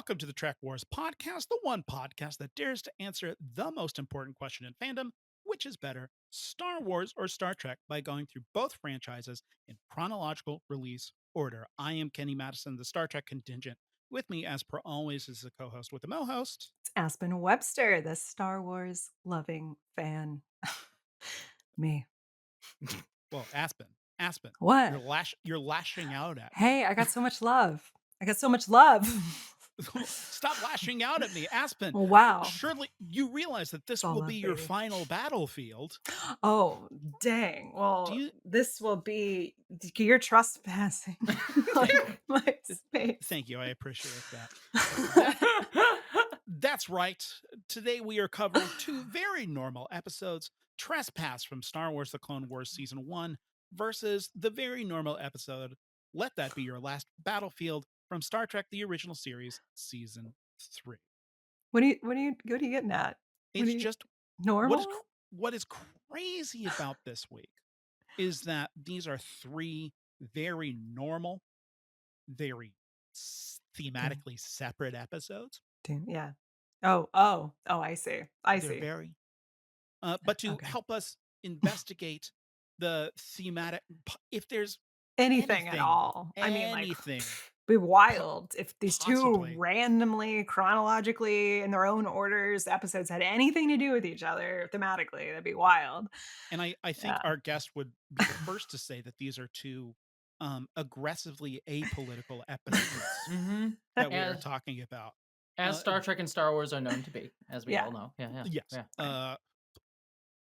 Welcome to the Trek Wars podcast, the one podcast that dares to answer the most important question in fandom, which is better, Star Wars or Star Trek, by going through both franchises in chronological release order. I am Kenny Madison, the Star Trek contingent. With me, as per always, is the co-host with the mo-host. It's Aspen Webster, the Star Wars loving fan. Me. Well, Aspen, What? you're lashing out at me. Hey, I got so much love. I got so much love. Stop lashing out at me, Aspen. Wow. Surely you realize that this It's all will love, be your baby. final battlefield. Oh, dang. Well, Do you this will be, you're trespassing my space. Thank you. I appreciate that. That's right. Today we are covering two very normal episodes: Trespass from Star Wars The Clone Wars Season 1 versus the very normal episode Let That Be Your Last Battlefield from Star Trek The Original Series Season 3. What are you getting at? It's just Normal? what is crazy about this week is that these are three very normal, very thematically separate episodes. Yeah. Oh, I see. They're very, but to help us investigate the thematic, if there's Anything at all. I mean, like, anything, be wild if these two possibly. randomly, chronologically, in their own orders, episodes had anything to do with each other thematically. That'd be wild. And I think Yeah. our guest would be the first to say that these are two aggressively apolitical episodes that we are talking about. As Star Trek and Star Wars are known to be, as we all know. Yes. Yeah.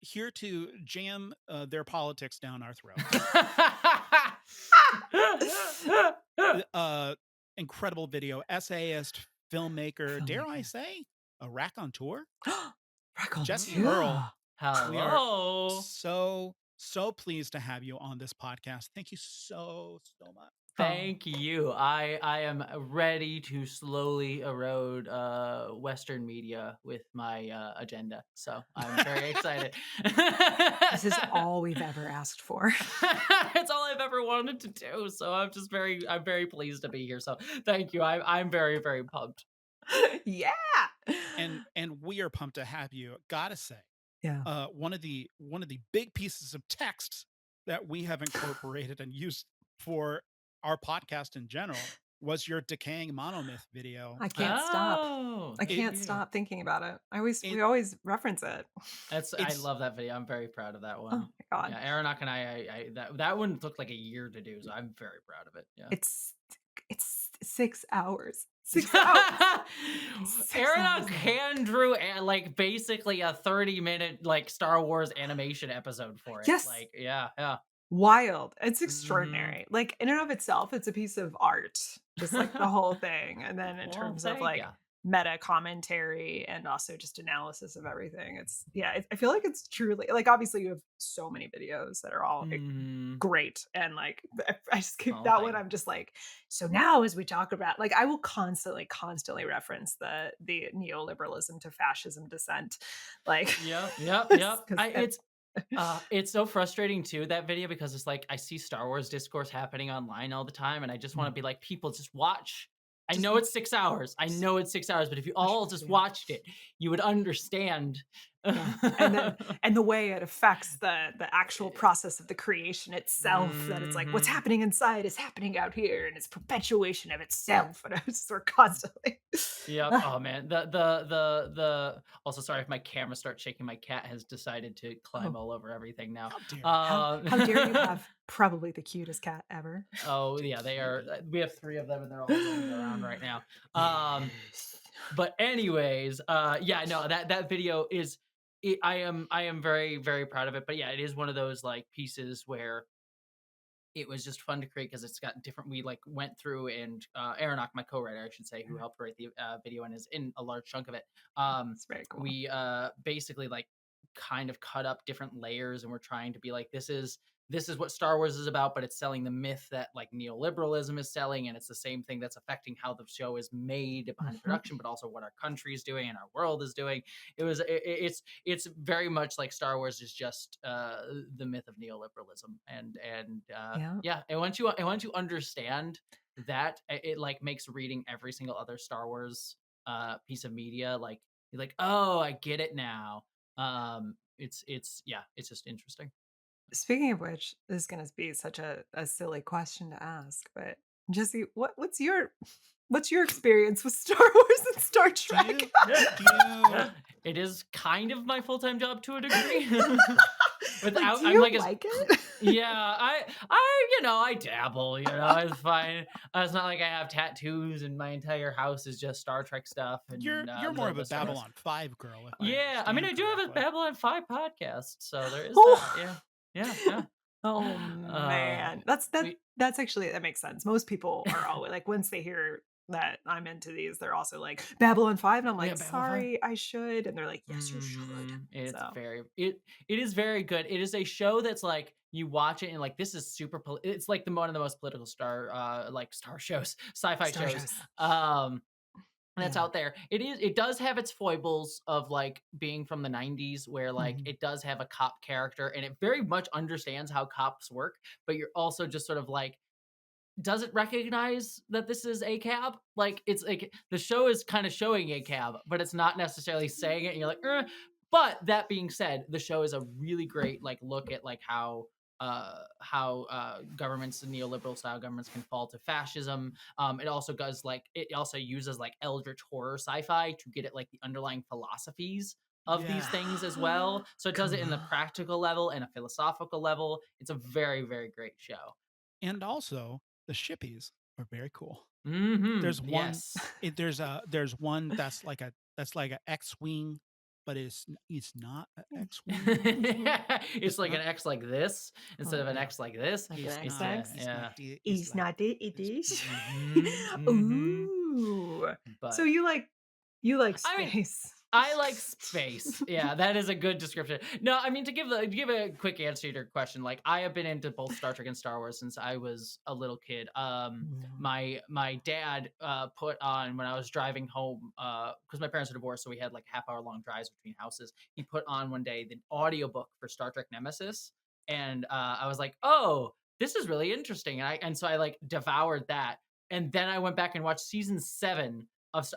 Here to jam their politics down our throats. Incredible video, essayist, filmmaker, dare I say, a raconteur? Jessie Earl. Hello. We are so pleased to have you on this podcast. Thank you so much. Thank you. I am ready to slowly erode Western media with my agenda. So I'm very excited. This is all we've ever asked for. It's all I've ever wanted to do. So I'm very pleased to be here. So thank you. I'm very, very pumped. Yeah. And we are pumped to have you. Gotta say, Yeah. one of the big pieces of text that we have incorporated and used for our podcast in general was your decaying monomyth video. I can't stop. I can't stop thinking about it. We always reference it. I love that video. I'm very proud of that one. Oh my God. Yeah, Aronach and I that one took like a year to do, so I'm very proud of it. Yeah. It's 6 hours. 6 hours. Aronach hand drew like basically a 30-minute like Star Wars animation episode for it. Yes. Like, yeah. Wild. It's extraordinary. Like, in and of itself, it's a piece of art, just like the whole thing. And then in terms of like meta commentary and also just analysis of everything, I feel like it's truly, like, obviously you have so many videos that are all great, and like I just keep that one. I'm just like, so now as we talk about, like, I will constantly reference the neoliberalism to fascism descent, like it's so frustrating too, that video, because it's like I see Star Wars discourse happening online all the time, and I just want to be like, people, just watch. I know it's 6 hours. But if you all just watched it, you would understand. And the way it affects the actual process of the creation itself, that it's like what's happening inside is happening out here, and it's perpetuation of itself, and it's sort of constantly. Oh man, the also, sorry if my camera starts shaking. My cat has decided to climb all over everything now. How dare you have probably the cutest cat ever. Oh yeah, they are. We have 3 of them, and they're all running around right now. But anyways, that video is. I am very, very proud of it. But yeah, it is one of those like pieces where it was just fun to create, because it's got different. We like went through, and Aronach, my co-writer, I should say, who helped write the video and is in a large chunk of it. It's very cool. We basically like kind of cut up different layers, and we're trying to be like, this is what Star Wars is about, but it's selling the myth that like neoliberalism is selling, and it's the same thing that's affecting how the show is made behind the production, but also what our country is doing and our world is doing. It's very much like Star Wars is just the myth of neoliberalism, and once you understand that it like makes reading every single other Star Wars piece of media like you're like, oh, I get it now. It's just interesting. Speaking of which, this is gonna be such a silly question to ask, but Jesse, what's your experience with Star Wars and Star Trek? It is kind of my full-time job to a degree. Without, do I'm you like like it? yeah, I dabble, it's fine. It's not like I have tattoos and my entire house is just Star Trek stuff. And You're more of a Star Wars. Babylon 5 girl. If Yeah, I mean, I do have a correctly. Babylon 5 podcast, so there is Oh. that. Yeah. Oh man, that's actually that makes sense. Most people are always like once they hear that I'm into these, they're also like Babylon 5, and I'm like, Babylon 5. sorry, I should, and they're like, yes, you should. It's So. it is very good. It is a show that's like you watch it and like this is super. It's like one of the most political star shows, sci-fi Star shows. shows. That's out there. It does have its foibles of like being from the 90s where like it does have a cop character and it very much understands how cops work, but you're also just sort of like, does it recognize that this is AJAB? Like it's like the show is kind of showing AJAB, but it's not necessarily saying it. And you're like, But that being said, the show is a really great like look at like how governments and neoliberal style governments can fall to fascism. It also uses like eldritch horror sci-fi to get at like the underlying philosophies of these things as well. So it does it in the practical level and a philosophical level. It's a very, very great show. And also the shippies are very cool. Mm-hmm. There's one. Yes. There's one that's like a X-wing, but it's not an X-wing. It's like an X like this instead of an X like this. Like It's an X. It's not it. It is. Mm-hmm. Ooh. But so you like space. I like space. Yeah, that is a good description. No, I mean to give a quick answer to your question, like I have been into both Star Trek and Star Wars since I was a little kid. My dad put on when I was driving home because my parents are divorced, so we had like half-hour long drives between houses. He put on one day the audiobook for Star Trek Nemesis, and I was like, oh, this is really interesting, and so I like devoured that, and then I went back and watched season 7.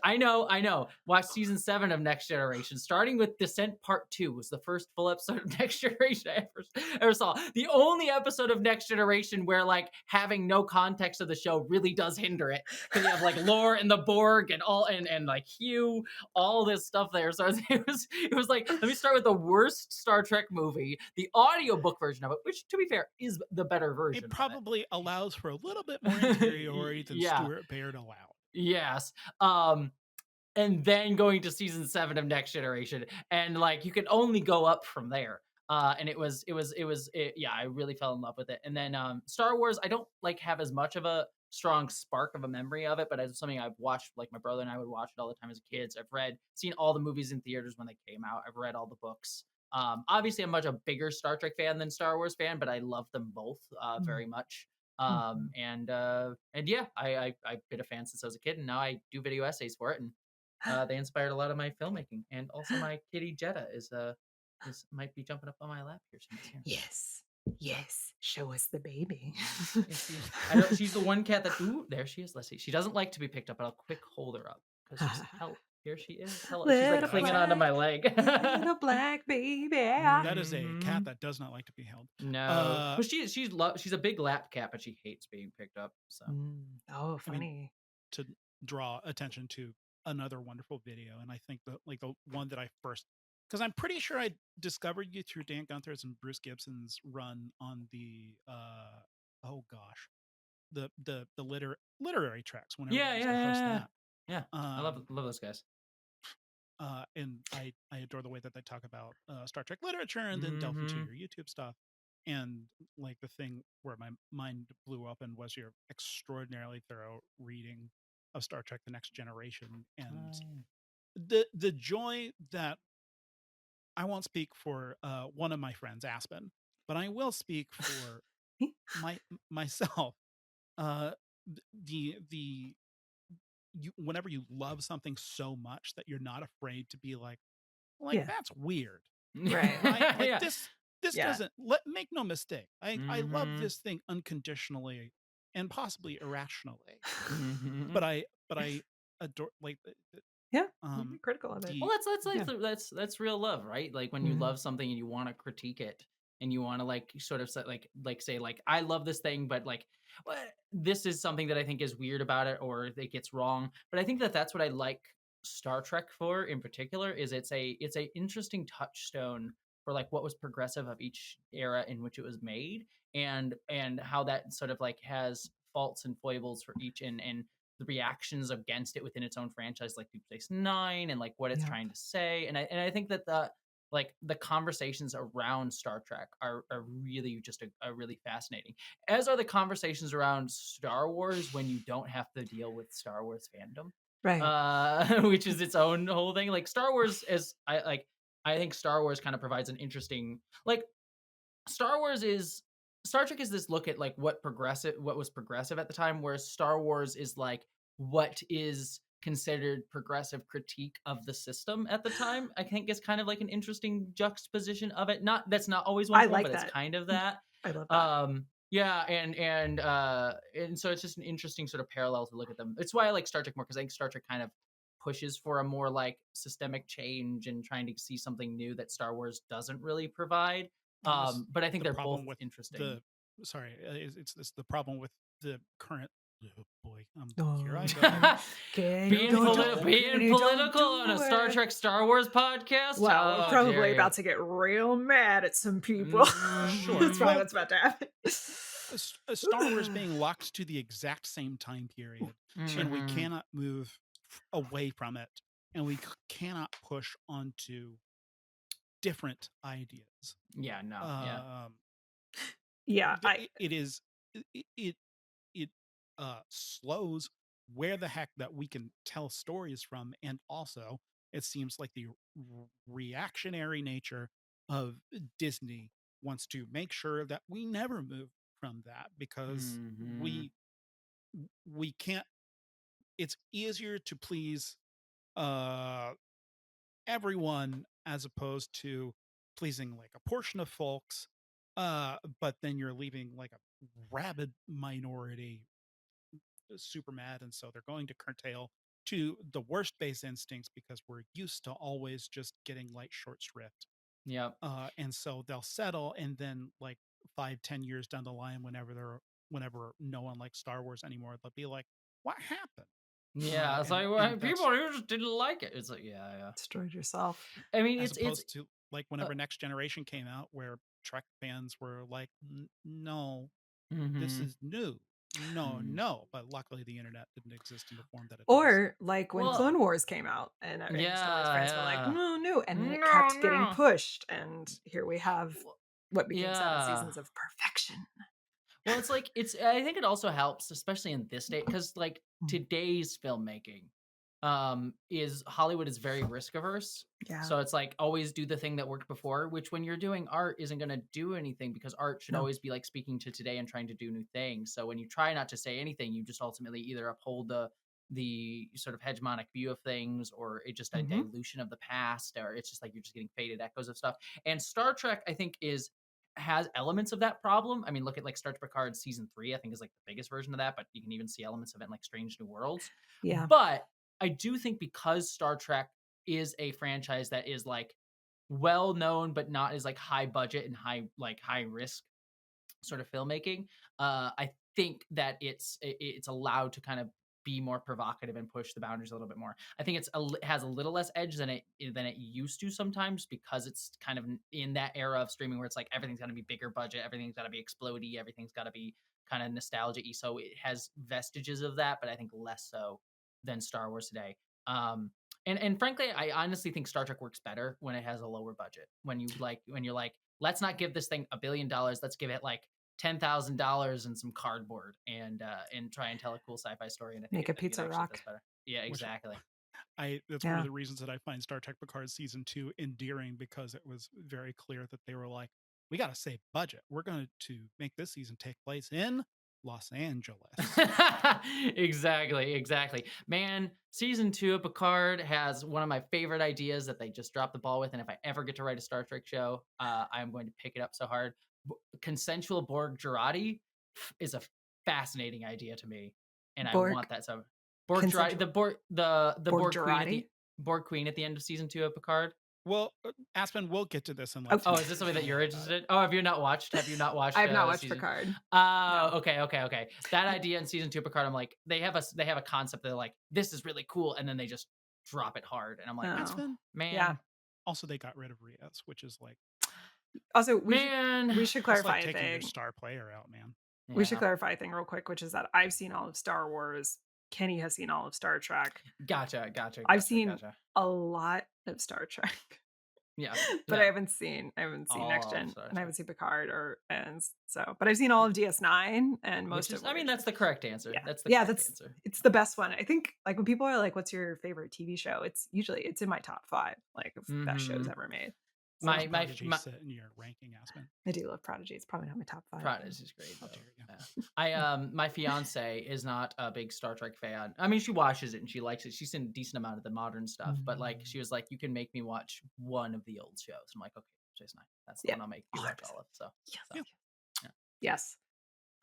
I know. Watch season 7 of Next Generation, starting with Descent Part 2 was the first full episode of Next Generation I ever saw. The only episode of Next Generation where like having no context of the show really does hinder it because you have like Lore and the Borg and all and like Hugh, all this stuff there. So it was like, let me start with the worst Star Trek movie, the audiobook version of it, which to be fair is the better version. It probably allows for a little bit more interiority than Stuart Baird allowed. Yes. And then going to season 7 of Next Generation, and like you can only go up from there. And I really fell in love with it. And then Star Wars, I don't like have as much of a strong spark of a memory of it, but it's something I've watched. Like my brother and I would watch it all the time as kids. I've seen all the movies in theaters when they came out. I've read all the books. Obviously, I'm much a bigger Star Trek fan than Star Wars fan, but I love them both very much. And yeah, I've been a fan since I was a kid, and now I do video essays for it, and they inspired a lot of my filmmaking. And also my kitty Jetta is might be jumping up on my lap here soon. Yes, show us the baby. I know she's the one cat that there she is. Let's see, she doesn't like to be picked up, but I'll quick hold her up because she's here she is. Hello. She's like clinging onto my leg. Little black baby. That is a cat that does not like to be held. No. But she's a big lap cat, but she hates being picked up. So. Oh, funny. I mean, to draw attention to another wonderful video, and I think the one that I first, because I'm pretty sure I discovered you through Dan Gunther's and Bruce Gibson's run on the the literary tracks. Whenever yeah. I love those guys. And I adore the way that they talk about Star Trek literature and then delve into your YouTube stuff. And like the thing where my mind blew up and was your extraordinarily thorough reading of Star Trek: The Next Generation, and the joy that I won't speak for one of my friends, Aspen, but I will speak for myself. Whenever you love something so much that you're not afraid to be like that's weird, right? This doesn't make no mistake. I love this thing unconditionally, and possibly irrationally. Mhm. But I adore like Yeah, you be critical of it. Well, that's real love, right? Like when you love something and you want to critique it and you want to like sort of say like I love this thing, but like this is something that I think is weird about it or it gets wrong. But I think that that's what I like Star Trek for in particular is it's a interesting touchstone for like what was progressive of each era in which it was made and how that sort of like has faults and foibles for each and the reactions against it within its own franchise, like Deep Space Nine, and like what it's trying to say. And I think that the conversations around Star Trek are really just a really fascinating. As are the conversations around Star Wars when you don't have to deal with Star Wars fandom, Right. which is its own whole thing. Like Star Wars, I think Star Wars kind of provides an interesting like Star Trek is this look at like what was progressive at the time, whereas Star Wars is like what is considered progressive critique of the system at the time. I think is kind of like an interesting juxtaposition of it. Not that's not always one I for one, like but it's that. kind of that. I love that. Yeah, and so it's just an interesting sort of parallel to look at them. It's why I like Star Trek more because I think Star Trek kind of pushes for a more like systemic change and trying to see something new that Star Wars doesn't really provide. But I think they're both interesting. It's the problem with the current. Oh boy, here I Oh. go. being political on a Star it. Trek Star Wars podcast. Well, we're How probably dare about you. to get real mad at some people. Sure. That's probably what's about to happen. Star Wars being locked to the exact same time period, and we cannot move away from it, and we cannot push onto different ideas. Yeah, no, Yeah, it slows where the heck that we can tell stories from, and also it seems like the reactionary nature of Disney wants to make sure that we never move from that because we can't. It's easier to please everyone as opposed to pleasing like a portion of folks, but then you're leaving like a rabid minority super mad, and so they're going to curtail to the worst base instincts because we're used to always just getting light short shrift. Yep. And so they'll settle, and then like 5-10 years down the line, whenever no one likes Star Wars anymore, they'll be like, what happened? Yeah, it's like well, people who just didn't like it. It's like yeah. Destroyed yourself. I mean, as opposed to like whenever Next Generation came out, where Trek fans were like, no, this is new. No, but luckily the internet didn't exist in the form that it does. Or like when Clone Wars came out, and Star Wars fans were like, no, and then it kept getting pushed, and here we have what became 7 seasons of perfection. Well, it's like I think it also helps, especially in this day, because like today's filmmaking, is Hollywood is very risk averse. Yeah. So it's like always do the thing that worked before, which when you're doing art isn't going to do anything because art should always be like speaking to today and trying to do new things. So when you try not to say anything, you just ultimately either uphold the sort of hegemonic view of things, or it's just a dilution of the past, or it's just like you're just getting faded echoes of stuff. And Star Trek, I think, has elements of that problem. I mean, look at like Star Trek Picard season 3, I think is like the biggest version of that, but you can even see elements of it in like Strange New Worlds. Yeah. But I do think because Star Trek is a franchise that is like well known, but not as like high budget and high risk sort of filmmaking, I think that it's allowed to kind of be more provocative and push the boundaries a little bit more. I think it has a little less edge than it used to sometimes because it's kind of in that era of streaming where it's like everything's got to be bigger budget, everything's got to be explodey, everything's got to be kind of nostalgia-y. So it has vestiges of that, but I think less so than Star Wars today. And frankly, I honestly think Star Trek works better when it has a lower budget. When you're like, let's not give this thing $1 billion, let's give it like $10,000 and some cardboard and try and tell a cool sci-fi story and make a pizza rock. Better. Yeah, exactly. That's one of the reasons that I find Star Trek Picard season 2 endearing, because it was very clear that they were like, we got to save budget. We're going to make this season take place in Los Angeles. Exactly. Man, season 2 of Picard has one of my favorite ideas that they just dropped the ball with. And if I ever get to write a Star Trek show, I'm going to pick it up so hard. Consensual Borg Jurati is a fascinating idea to me, and Borg I want that. So Borg Dry, the Borg Borg Queen at the Borg Queen at the end of season 2 of Picard. Well, Aspen, we'll get to this in like. Oh, is this something that you're interested in? Oh, have you not watched? I have not watched Picard. No. Okay. That idea in season 2 of Picard, I'm like, they have a concept that they're like, this is really cool, and then they just drop it hard, and I'm like, Aspen, man. Yeah. Also, they got rid of Rios, which is like. Also, we should clarify like taking a thing. Your star player out, man. Yeah. We should clarify a thing real quick, which is that I've seen all of Star Wars. Kenny has seen all of Star Trek. Gotcha. I've seen a lot of Star Trek. Yeah, but I haven't seen Next Gen, and I haven't seen Picard, but I've seen all of DS9 and most of. I mean, that's the correct answer. Yeah. That's the correct answer. It's the best one. I think, like, when people are like, "What's your favorite TV show?" It's usually in my top 5, like, of best shows ever made. My sit in your ranking, Aspen. I do love Prodigy. It's probably not my top 5. Prodigy is great. How dare you? Yeah. My fiance is not a big Star Trek fan. I mean, she watches it and she likes it. She's seen a decent amount of the modern stuff, but like, she was like, "You can make me watch one of the old shows." I'm like, "Okay, Jason, that's the one I'll make you watch all of." So, yes.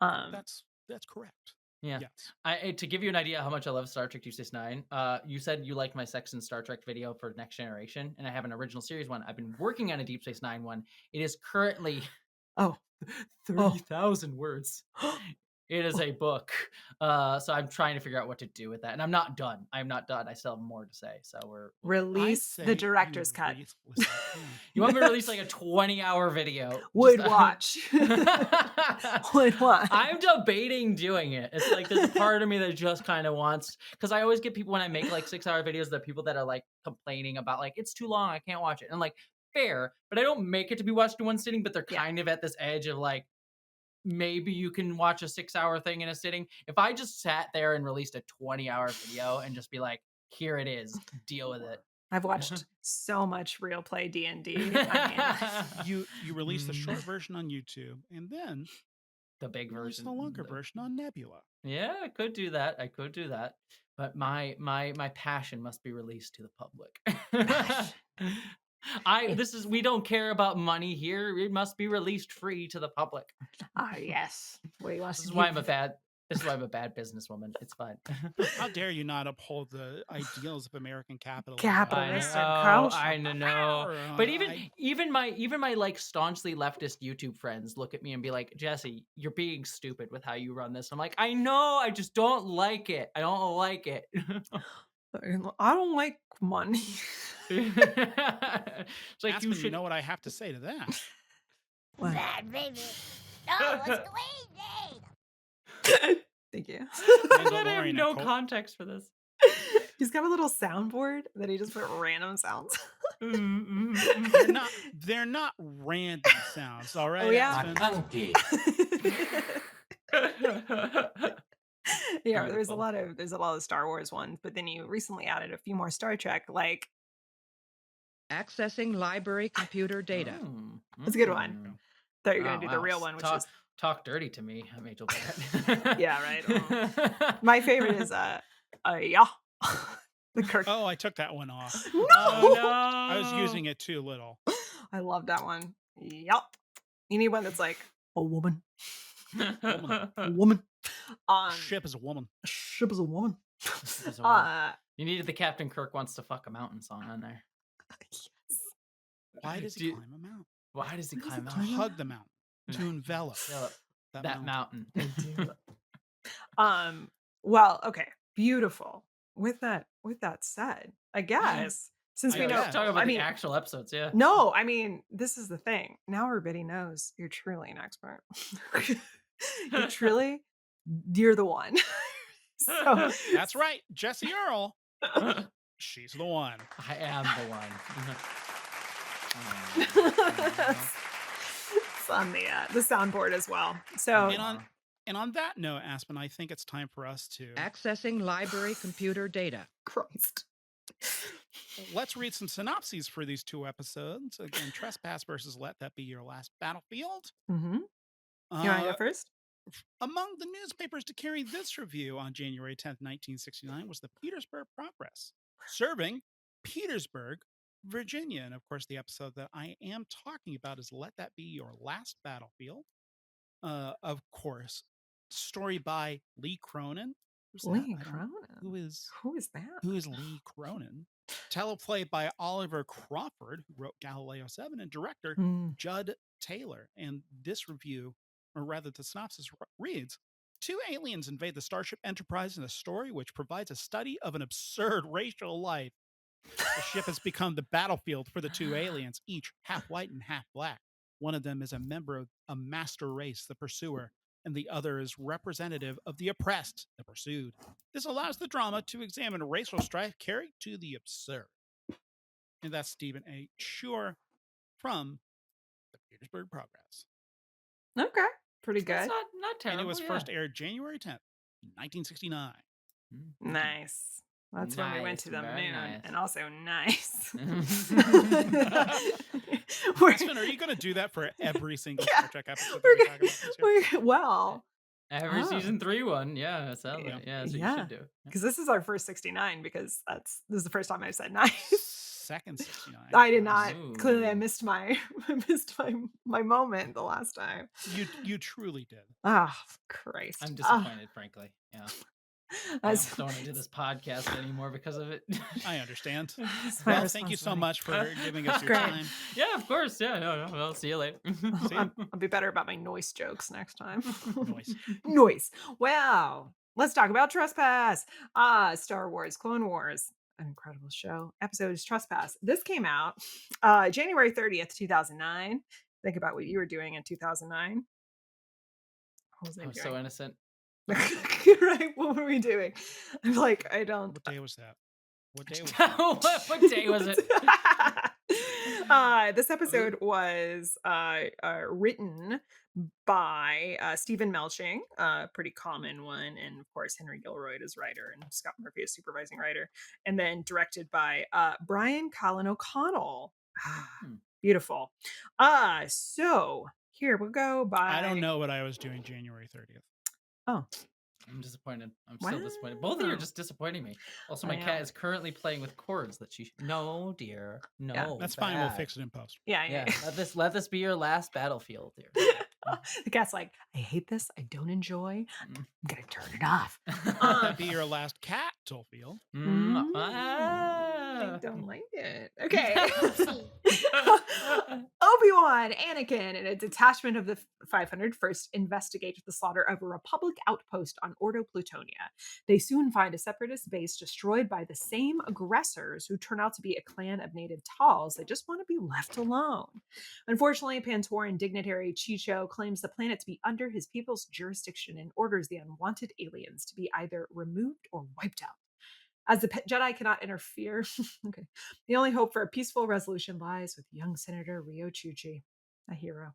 That's correct. Yeah. Yes. To give you an idea how much I love Star Trek Deep Space Nine, you said you liked my Sex and Star Trek video for Next Generation, and I have an original series one. I've been working on a Deep Space Nine one. It is currently 30,000 words. It is a book. So I'm trying to figure out what to do with that. And I'm not done. I'm not done. I still have more to say. So release the director's cut. You want me to release like a 20-hour video? Would watch. I'm debating doing it. It's like there's a part of me that just kind of wants, because I always get people when I make like 6-hour videos, the people that are like complaining about like, it's too long, I can't watch it. And like, fair, but I don't make it to be watched in one sitting, but they're kind of at this edge of like, maybe you can watch a 6-hour thing in a sitting. If I just sat there and released a 20-hour video and just be like, here it is, deal with it. I've watched so much real play D&D. You release the short version on YouTube, and then the big version, the longer version on Nebula. Yeah, I could do that. But my passion must be released to the public. We don't care about money here. It must be released free to the public. Yes. This is why I'm a bad businesswoman. It's fine. How dare you not uphold the ideals of American capitalism? I know. But even my like staunchly leftist YouTube friends look at me and be like, "Jesse, you're being stupid with how you run this." I'm like, "I know. I just don't like it. I don't like it." I don't like money. It's like Aspen, you know what I have to say to that? Bad baby. Oh, what's the way, Thank you. I have no context for this. He's got a little soundboard that he just put random sounds. They're not random sounds, all right? Oh yeah. Yeah, there's a lot of Star Wars ones, but then you recently added a few more Star Trek, like accessing library computer data. That's a good one. Thought you were gonna do the real one, which is talk dirty to me, Major. Yeah, right. My favorite is yeah. The Kirk. Oh, I took that one off. No! Oh, no. I was using it too little. I love that one. Yep. You need one that's like a woman. A woman. Ship is a woman. Ship is a woman. You needed the Captain Kirk Wants to Fuck a Mountain song on there. Yes. Why does he climb a mountain? Why does he climb a mountain? To hug the mountain. To envelop that mountain. Well, okay. Beautiful. With that said, I guess since we know, talk about the actual episodes, yeah. No, I mean, this is the thing. Now everybody knows you're truly an expert. You're the one. So that's right, Jessie Earl. She's the one. I am the one. It's on the soundboard as well. So and on that note, Aspen, I think it's time for us to accessing library computer data. Christ. Let's read some synopses for these 2 episodes. Again, Trespass versus Let That Be Your Last Battlefield. Mm-hmm. You want to go first? Among the newspapers to carry this review on January 10th, 1969 was the Petersburg Progress, serving Petersburg, Virginia. And of course, the episode that I am talking about is Let That Be Your Last Battlefield. Of course, story by Lee Cronin. Who's that? Lee I don't- Cronin. Who is that? who is Lee Cronin? Teleplay by Oliver Crawford, who wrote Galileo 7, and director Judd Taylor. And this review, or rather the synopsis reads, two aliens invade the Starship Enterprise in a story which provides a study of an absurd racial life. The ship has become the battlefield for the two aliens, each half white and half black. One of them is a member of a master race, the Pursuer, and the other is representative of the oppressed, the Pursued. This allows the drama to examine racial strife carried to the absurd. And that's Stephen A. Shure from the Petersburg Progress. Okay, pretty good. That's not terrible. And it was yeah. first aired January 10th, 1969. Nice. That's when we went to the Very moon, nice. and also nice. Aspen, are you going to do that for every single Star Trek episode that we talk about this year? Well, Every season 3 one, yeah, it sounds like that's what you should do. because this is our first 69. Because this is the first time I've said nice. Second 69. I did not. Ooh. Clearly, I missed my my moment the last time. You truly did. Oh, Christ! I'm disappointed, frankly. Yeah. I That's- don't want to do this podcast anymore because of it. I understand. That's my Well, thank you so responsibility. much for giving us your Great. time. Yeah, of course. Yeah, no. Well, see you later. I'll be better about my noise jokes next time. Noise. Noise. Wow. Let's talk about Trespass. Star Wars, Clone Wars. An incredible show. Episode is Trespass. This came out January 30th, 2009. Think about what you were doing in 2009. What was I I was doing? so innocent. Right? What were we doing? I'm like, I don't. What day was that? What day was that? What day was it? This episode was written by Stephen Melching, a pretty common one, and of course Henry Gilroy is writer and Scott Murphy is supervising writer, and then directed by Brian Colin O'Connell. Beautiful. So here we'll go by. I don't know what I was doing January 30th. Oh. I'm disappointed. I'm still disappointed. Both of you are just disappointing me. Also, my cat is currently playing with cords that she. No, dear. No. Yeah, That's fine. We'll fix it in post. Yeah. Let this be your last battlefield, dear. The cat's like, I hate this. I don't enjoy. I'm gonna turn it off. That'd be your last catfield. I don't like it. Okay. Oopsie. Obi-Wan, Anakin, and a detachment of the 500 first investigate the slaughter of a Republic outpost on Ordo Plutonia. They soon find a separatist base destroyed by the same aggressors who turn out to be a clan of native Tals that just want to be left alone. Unfortunately, Pantoran dignitary Chicho claims the planet to be under his people's jurisdiction and orders the unwanted aliens to be either removed or wiped out. As the Jedi cannot interfere, okay, the only hope for a peaceful resolution lies with young Senator Rio Chuchi, a hero.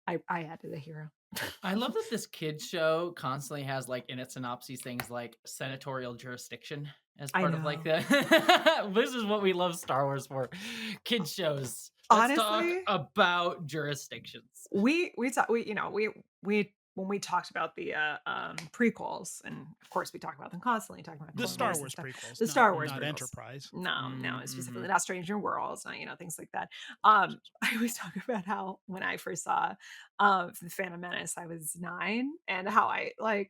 I added a hero. I love that this kids show constantly has like in its synopses things like senatorial jurisdiction as part of like the. This is what we love Star Wars for, kids shows. Let's Honestly, talk about jurisdictions. We when we talked about the prequels, and of course we talk about them constantly, talking about The Clone Star Wars and Wars stuff. prequels. The Star Wars not prequels. Enterprise. No, specifically not Stranger Worlds, things like that. I always talk about how when I first saw The Phantom Menace, I was 9, and how I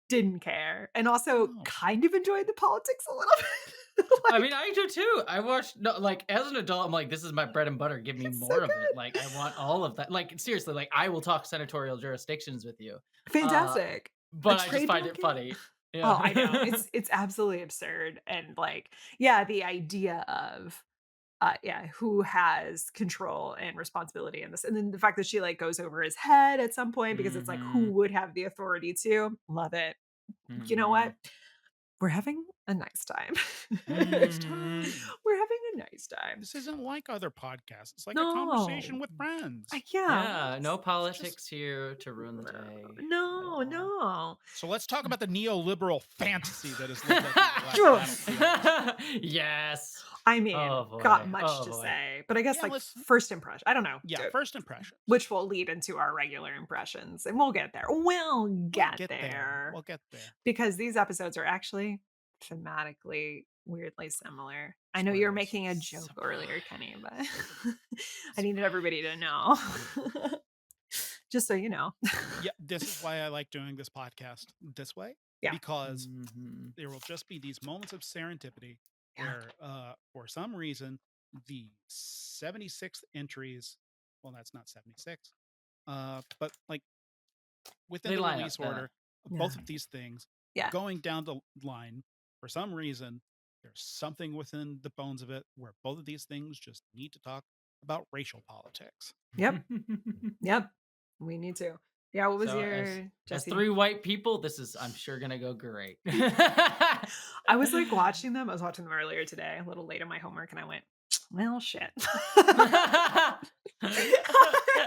didn't care, and also kind of enjoyed the politics a little bit. I mean, I do too. I watched as an adult, I'm like, this is my bread and butter. Give me more of it. Like, I want all of that. Like, seriously, like I will talk senatorial jurisdictions with you. Fantastic. But I just find it funny. Yeah. Oh, I know. It's absolutely absurd. And the idea of who has control and responsibility in this. And then the fact that she goes over his head at some point because it's who would have the authority to. Love it. You know what? We're having a nice time. We're having a nice time. This isn't like other podcasts. It's like No. a conversation with friends. Yeah, no politics here to ruin the day. No. So let's talk about the neoliberal fantasy that is lived up in the last battlefield. Yes. I mean, got much to boy. say, but I guess Yeah, first impression. I don't know. Yeah, first impression. Which will lead into our regular impressions, and we'll get there. We'll get there. We'll get there. Because these episodes are actually thematically weirdly similar. I know you were making a joke earlier, Kenny, but I needed everybody to know. Just so you know. Yeah, this is why I like doing this podcast this way. Yeah. Because Mhm. there will just be these moments of serendipity Yeah. where, for some reason, the 76th entries, well, that's not 76, but like within They the line release up, order of both of these things, Yeah. going down the line, for some reason, there's something within the bones of it where both of these things just need to talk about racial politics. Yep. Yep. We need to. Yeah. What was So your as Jesse? 3 white people, this is, I'm sure, gonna go great. I was like watching them. I was watching them earlier today, a little late on my homework, and I went, well, shit. I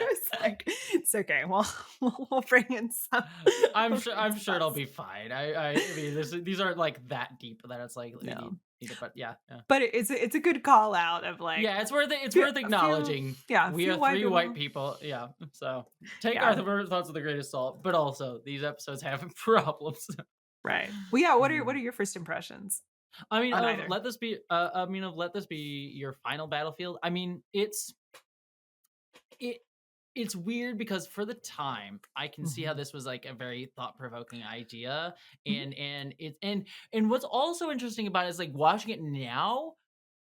was like, it's okay. We'll bring in some. I'm sure it'll be fine. I mean, these aren't like that deep that it's like you No. need it, but yeah. But it's a good call out of like, Yeah, it's worth it. It's few- worth a few- acknowledging. yeah, a we few are white 3 people. white people. Yeah, so take Yeah. our thoughts with a grain of salt. But also, these episodes have problems. Right. Well, yeah. What are your first impressions? I mean, On of either. let this be. Of let this be your final battlefield. I mean, it's weird because for the time I can see how this was like a very thought-provoking idea, and what's also interesting about it is like watching it now,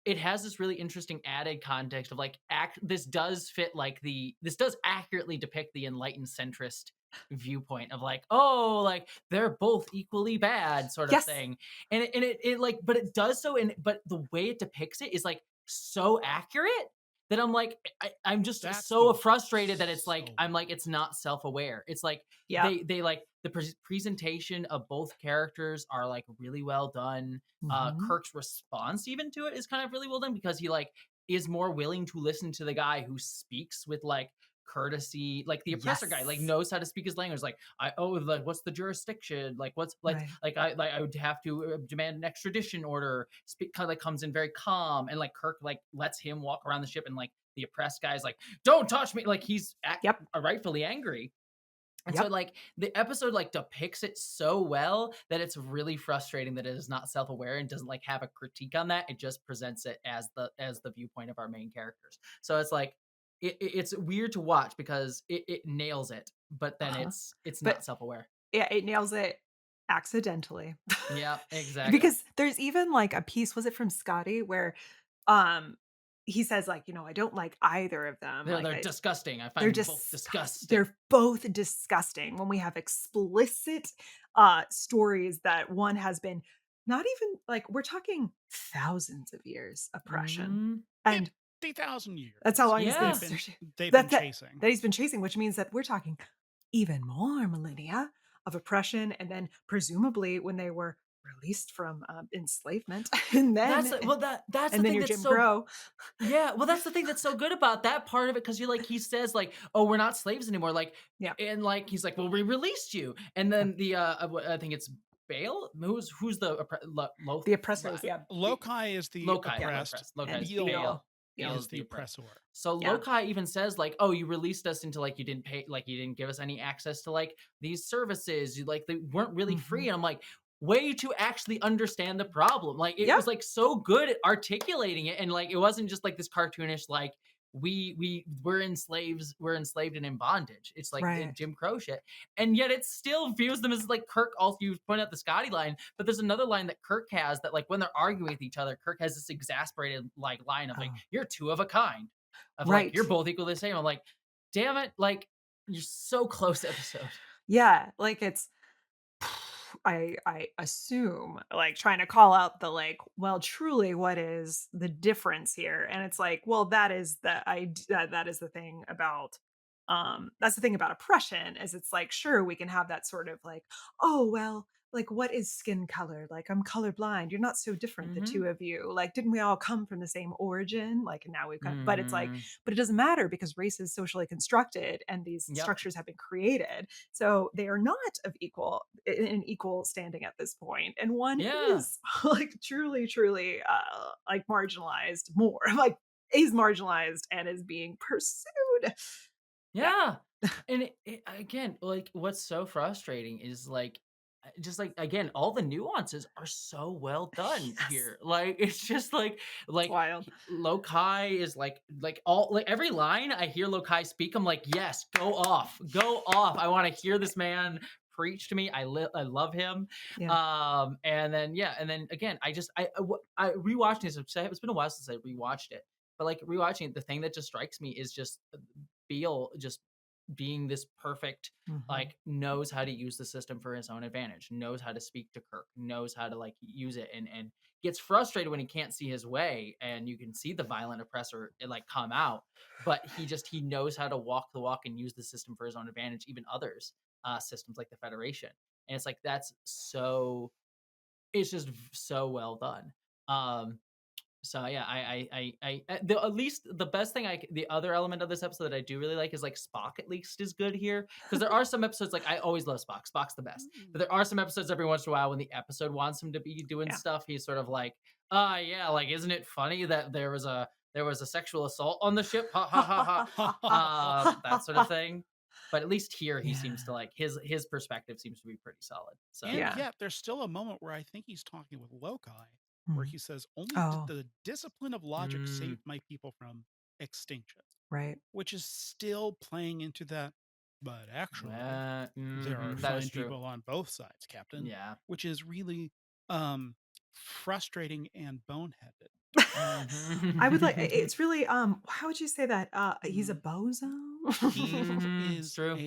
it has this really interesting added context of like this does fit like this does accurately depict the enlightened centrist viewpoint of like, oh, like they're both equally bad sort of Yes. thing, and it like, but it does so, but the way it depicts it is like so accurate that I'm like, I'm just That's so the- frustrated that it's like, so I'm like, it's not self-aware. It's like, Yeah. they like the presentation of both characters are like really well done. Mhm. Kirk's response even to it is kind of really well done because he like is more willing to listen to the guy who speaks with like courtesy, like the oppressor guy, like Yes. knows how to speak his language. Like, like what's the jurisdiction? Like what's Right. I would have to demand an extradition order. Kind of like comes in very calm, and like Kirk like lets him walk around the ship, and like the oppressed guy's like, don't touch me, like he's Yep. rightfully angry. And Yep. so like the episode like depicts it so well that it's really frustrating that it is not self-aware and doesn't like have a critique on that. It just presents it as the viewpoint of our main characters. So it's like it's weird to watch because it nails it, but then it's But- not self-aware. Yeah, it nails it accidentally. Yeah, exactly. Because there's even like a piece, was it from Scotty, where he says like, I don't like either of them. they're Like, disgusting. I they're find them both disgusting. They're both disgusting when we have explicit stories that one has been not even like, we're talking thousands of years oppression. Mhm. And 50,000 years. that's how long he's Yeah. been searching. They've That's been it. chasing. That he's been chasing, which means that we're talking even more millennia of oppression, and then presumably when they were released from enslavement, and then That's the and then thing your that's Jim so Crow. Yeah, well, that's the thing that's so good about that part of it, because he says like, "Oh, we're not slaves anymore." Like, Yeah. and like he's like, "Well, we released you," and then I think it's Bale, who's the The oppressors, yeah. Lokai is the Lokai, oppressed. Lokai And is Beale Bale. Beale is the oppressor. So Yeah. Lokai even says like, "Oh, you released us into like you didn't pay, like you didn't give us any access to like these services. You like they weren't really free." And I'm like, way to actually understand the problem. Like it Yeah. was like so good at articulating it, and like it wasn't just like this cartoonish like we're enslaved and in bondage. It's like Right. Jim Crow shit, and yet it still views them as like Kirk. Also, you point out the Scotty line, but there's another line that Kirk has that like when they're arguing with each other, Kirk has this exasperated like line of like, Oh. "You're two of a kind," of Right. like you're both equally the same. I'm like, damn it, like you're so close episode. Yeah, like it's I assume like trying to call out the like, well, truly what is the difference here? And it's like, well, that is the thing about that's the thing about oppression, is it's like, sure, we can have that sort of like, oh well, like what is skin color? Like I'm colorblind. You're not so different, the two of you. Like, didn't we all come from the same origin? Like, and now we've got, but it's like, but it doesn't matter because race is socially constructed and these Yep. structures have been created. So they are not of an equal standing at this point. And one Yeah. is like truly, like marginalized more, like is marginalized and is being pursued. Yeah. And again, like what's so frustrating is like just like, again, all the nuances are so well done Yes. here. Like, it's just like wild. Lokai is like every line I hear Lokai speak, I'm like, yes, go off. I want to hear this man preach to me. I love him. Yeah. And then again, I rewatching this. It's been a while since I rewatched it, but like rewatching it, the thing that just strikes me is just Beale just being this perfect, like, knows how to use the system for his own advantage, knows how to speak to Kirk, knows how to like use it, and gets frustrated when he can't see his way, and you can see the violent oppressor like come out, but he knows how to walk the walk and use the system for his own advantage, even others systems like the Federation. And it's like it's just so well done. So yeah, at least the best thing the other element of this episode that I do really like is like Spock at least is good here, because there are some episodes, like, I always love Spock. Spock's the best, but there are some episodes every once in a while when the episode wants him to be doing stuff, he's sort of like, yeah, like, isn't it funny that there was a sexual assault on the ship? Ha ha ha ha. That sort of thing. But at least here he seems to like his perspective seems to be pretty solid. So And yet there's still a moment where I think he's talking with Lokai, where he says, only the discipline of logic saved my people from extinction. Right. Which is still playing into that, but actually, there are that is fine true. people on both sides, Captain. Yeah. Which is really frustrating and boneheaded. I would like, it's really, how would you say that? He's a bozo? He is true.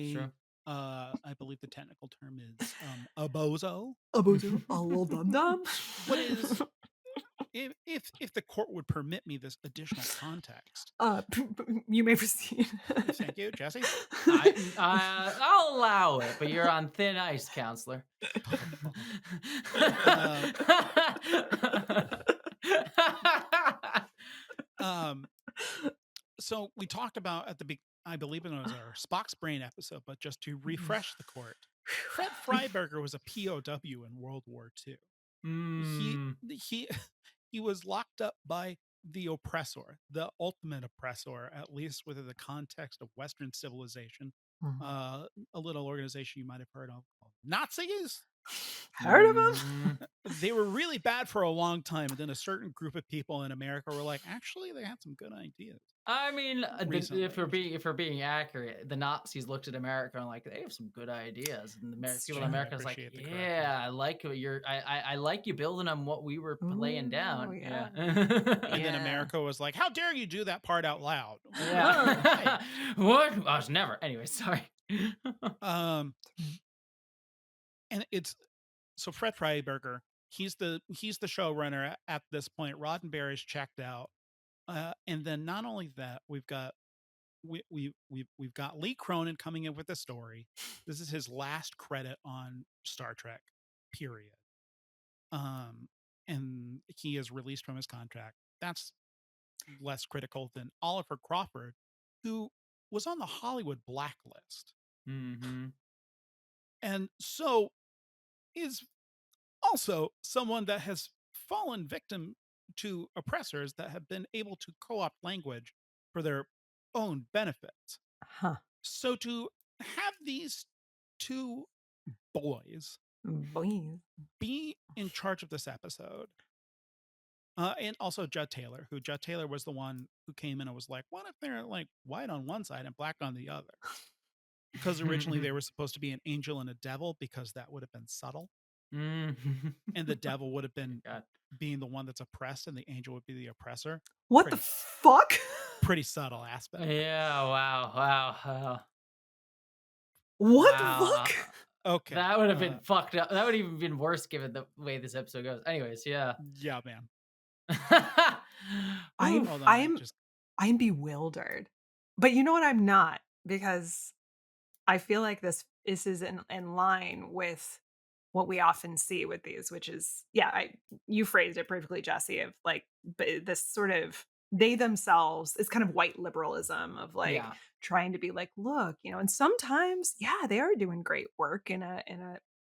I believe the technical term is a bozo. A bozo? A little dum-dum? What is, if the court would permit me this additional context. You may proceed. Thank you, Jesse. I'll allow it, but you're on thin ice, counselor. So we talked about at the I believe it was our Spock's Brain episode, but just to refresh the court, Fred Freiberger was a POW in World War II. He was locked up by the oppressor, the ultimate oppressor, at least within the context of Western civilization. A little organization you might have heard of called Nazis. Heard of them? Mm-hmm. They were really bad for a long time, and then a certain group of people in America were like, actually, they had some good ideas. I mean, Recently. if we're being accurate, the Nazis looked at America and like, they have some good ideas, and the people in America was like, yeah, I like what I like you building on what we were laying down. Yeah. And then America was like, how dare you do that part out loud? Yeah. What? I was never. Anyway, sorry. And it's so Fred Freiberger, he's the showrunner at this point. Roddenberry's checked out. And then not only that, we've got Lee Cronin coming in with the story. This is his last credit on Star Trek, period. And he is released from his contract. That's less critical than Oliver Crawford, who was on the Hollywood blacklist. And so is also someone that has fallen victim to oppressors that have been able to co-opt language for their own benefits. So to have these two boys be in charge of this episode, and also Judd Taylor was the one who came in and was like, what if they're like white on one side and black on the other? Because originally they were supposed to be an angel and a devil, because that would have been subtle. And the devil would have been being the one that's oppressed, and the angel would be the oppressor. What the fuck? Pretty subtle aspect. Yeah, wow. What the fuck? Okay. That would have been fucked up. That would have even been worse given the way this episode goes. Anyways, yeah. Yeah, man. I'm bewildered. But you know what? I'm not, because I feel like this is in line with what we often see with these, which is, you phrased it perfectly, Jesse, of like this sort of, they themselves, it's kind of white liberalism of like trying to be like, look, and sometimes, they are doing great work in a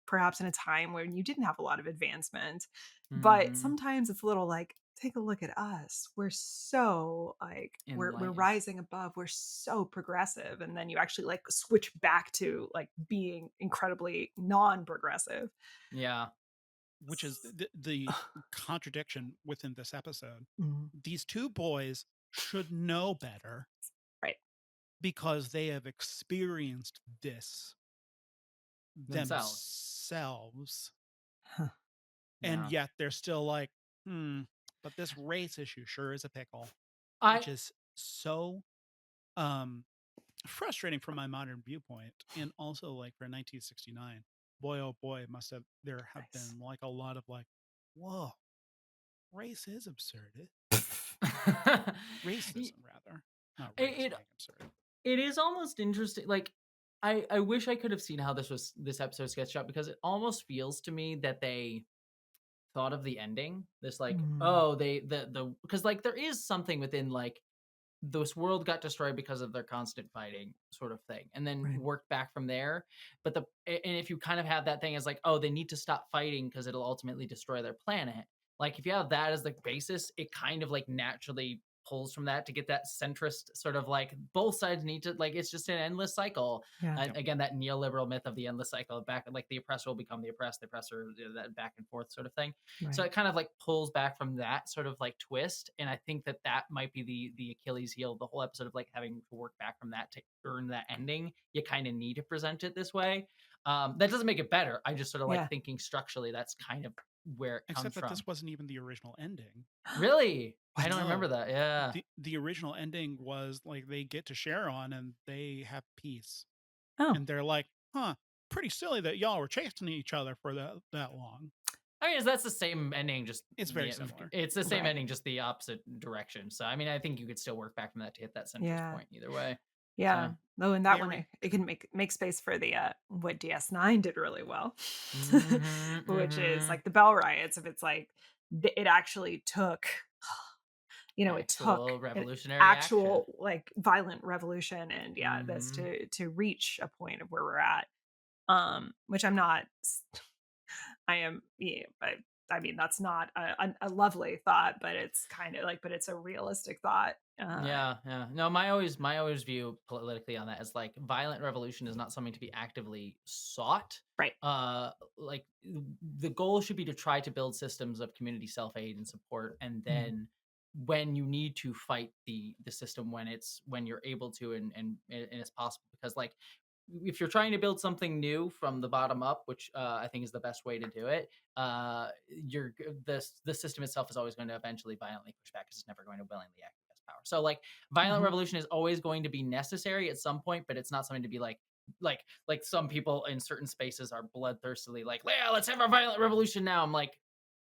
perhaps in a time when you didn't have a lot of advancement, but sometimes it's a little like, take a look at us. We're so like we're Enlightened. rising above. We're so progressive, and then you actually like switch back to like being incredibly non-progressive. Yeah. Which is the contradiction within this episode. Mhm. These two boys should know better, Right. because they have experienced this Themselves. themselves, Huh. and Yeah. yet they're still like, but this race issue sure is a pickle, I which is so frustrating from my modern viewpoint. And also, like, for 1969, boy oh boy, there have Nice. been like a lot of like, whoa, race is absurd. Racism, rather, not race It- being absurd. it is almost interesting. Like, I wish I could have seen how this episode sketched up, because it almost feels to me that they thought of the ending. This like, Mm. oh, the because like there is something within like this world got destroyed because of their constant fighting sort of thing, and then Right. worked back from there. But and if you kind of have that thing as like, oh, they need to stop fighting because it'll ultimately destroy their planet. Like, if you have that as the basis, it kind of like naturally pulls from that to get that centrist sort of like both sides need to, like, it's just an endless cycle. Yeah. And again, that neoliberal myth of the endless cycle of back, like the oppressor will become the oppressed, the oppressor, that back and forth sort of thing. So Right. it kind of like pulls back from that sort of like twist, and I think that might be the Achilles heel of the whole episode, of like having to work back from that to earn that ending. You kind of need to present it this way. That doesn't make it better. I just sort of Yeah. like thinking structurally that's kind of where it comes Except that from. this wasn't even the original ending. Really? I What? don't remember that. Yeah. The original ending was like they get to Sharon and they have peace, Oh. and they're like, pretty silly that y'all were chasing each other for that long. I mean, that's the same ending, just It's very similar. It's the same Right. ending, just the opposite direction. So I mean, I think you could still work back from that to hit that centrist Yeah. point either way. Yeah. So, Though in that Very- one, it can make space for the what DS9 did really well, Mhm, which is mhm. like the Bell riots. If it's like it actually took, it took Actual an revolutionary actual like violent revolution, and this Mhm. to reach a point of where we're at. Which I'm not. I am. Yeah, but I mean that's not a lovely thought, but it's kind of like, but it's a realistic thought. Yeah. No, my always view politically on that is like violent revolution is not something to be actively sought. Right. Like the goal should be to try to build systems of community self-aid and support, and then when you need to fight the system, when you're able to, and it's possible, because like if you're trying to build something new from the bottom up, which I think is the best way to do it, the system itself is always going to eventually violently push back, because it's never going to willingly act against power. So like violent Mhm. revolution is always going to be necessary at some point, but it's not something to be like some people in certain spaces are bloodthirstily like, yeah, let's have a violent revolution now. I'm like,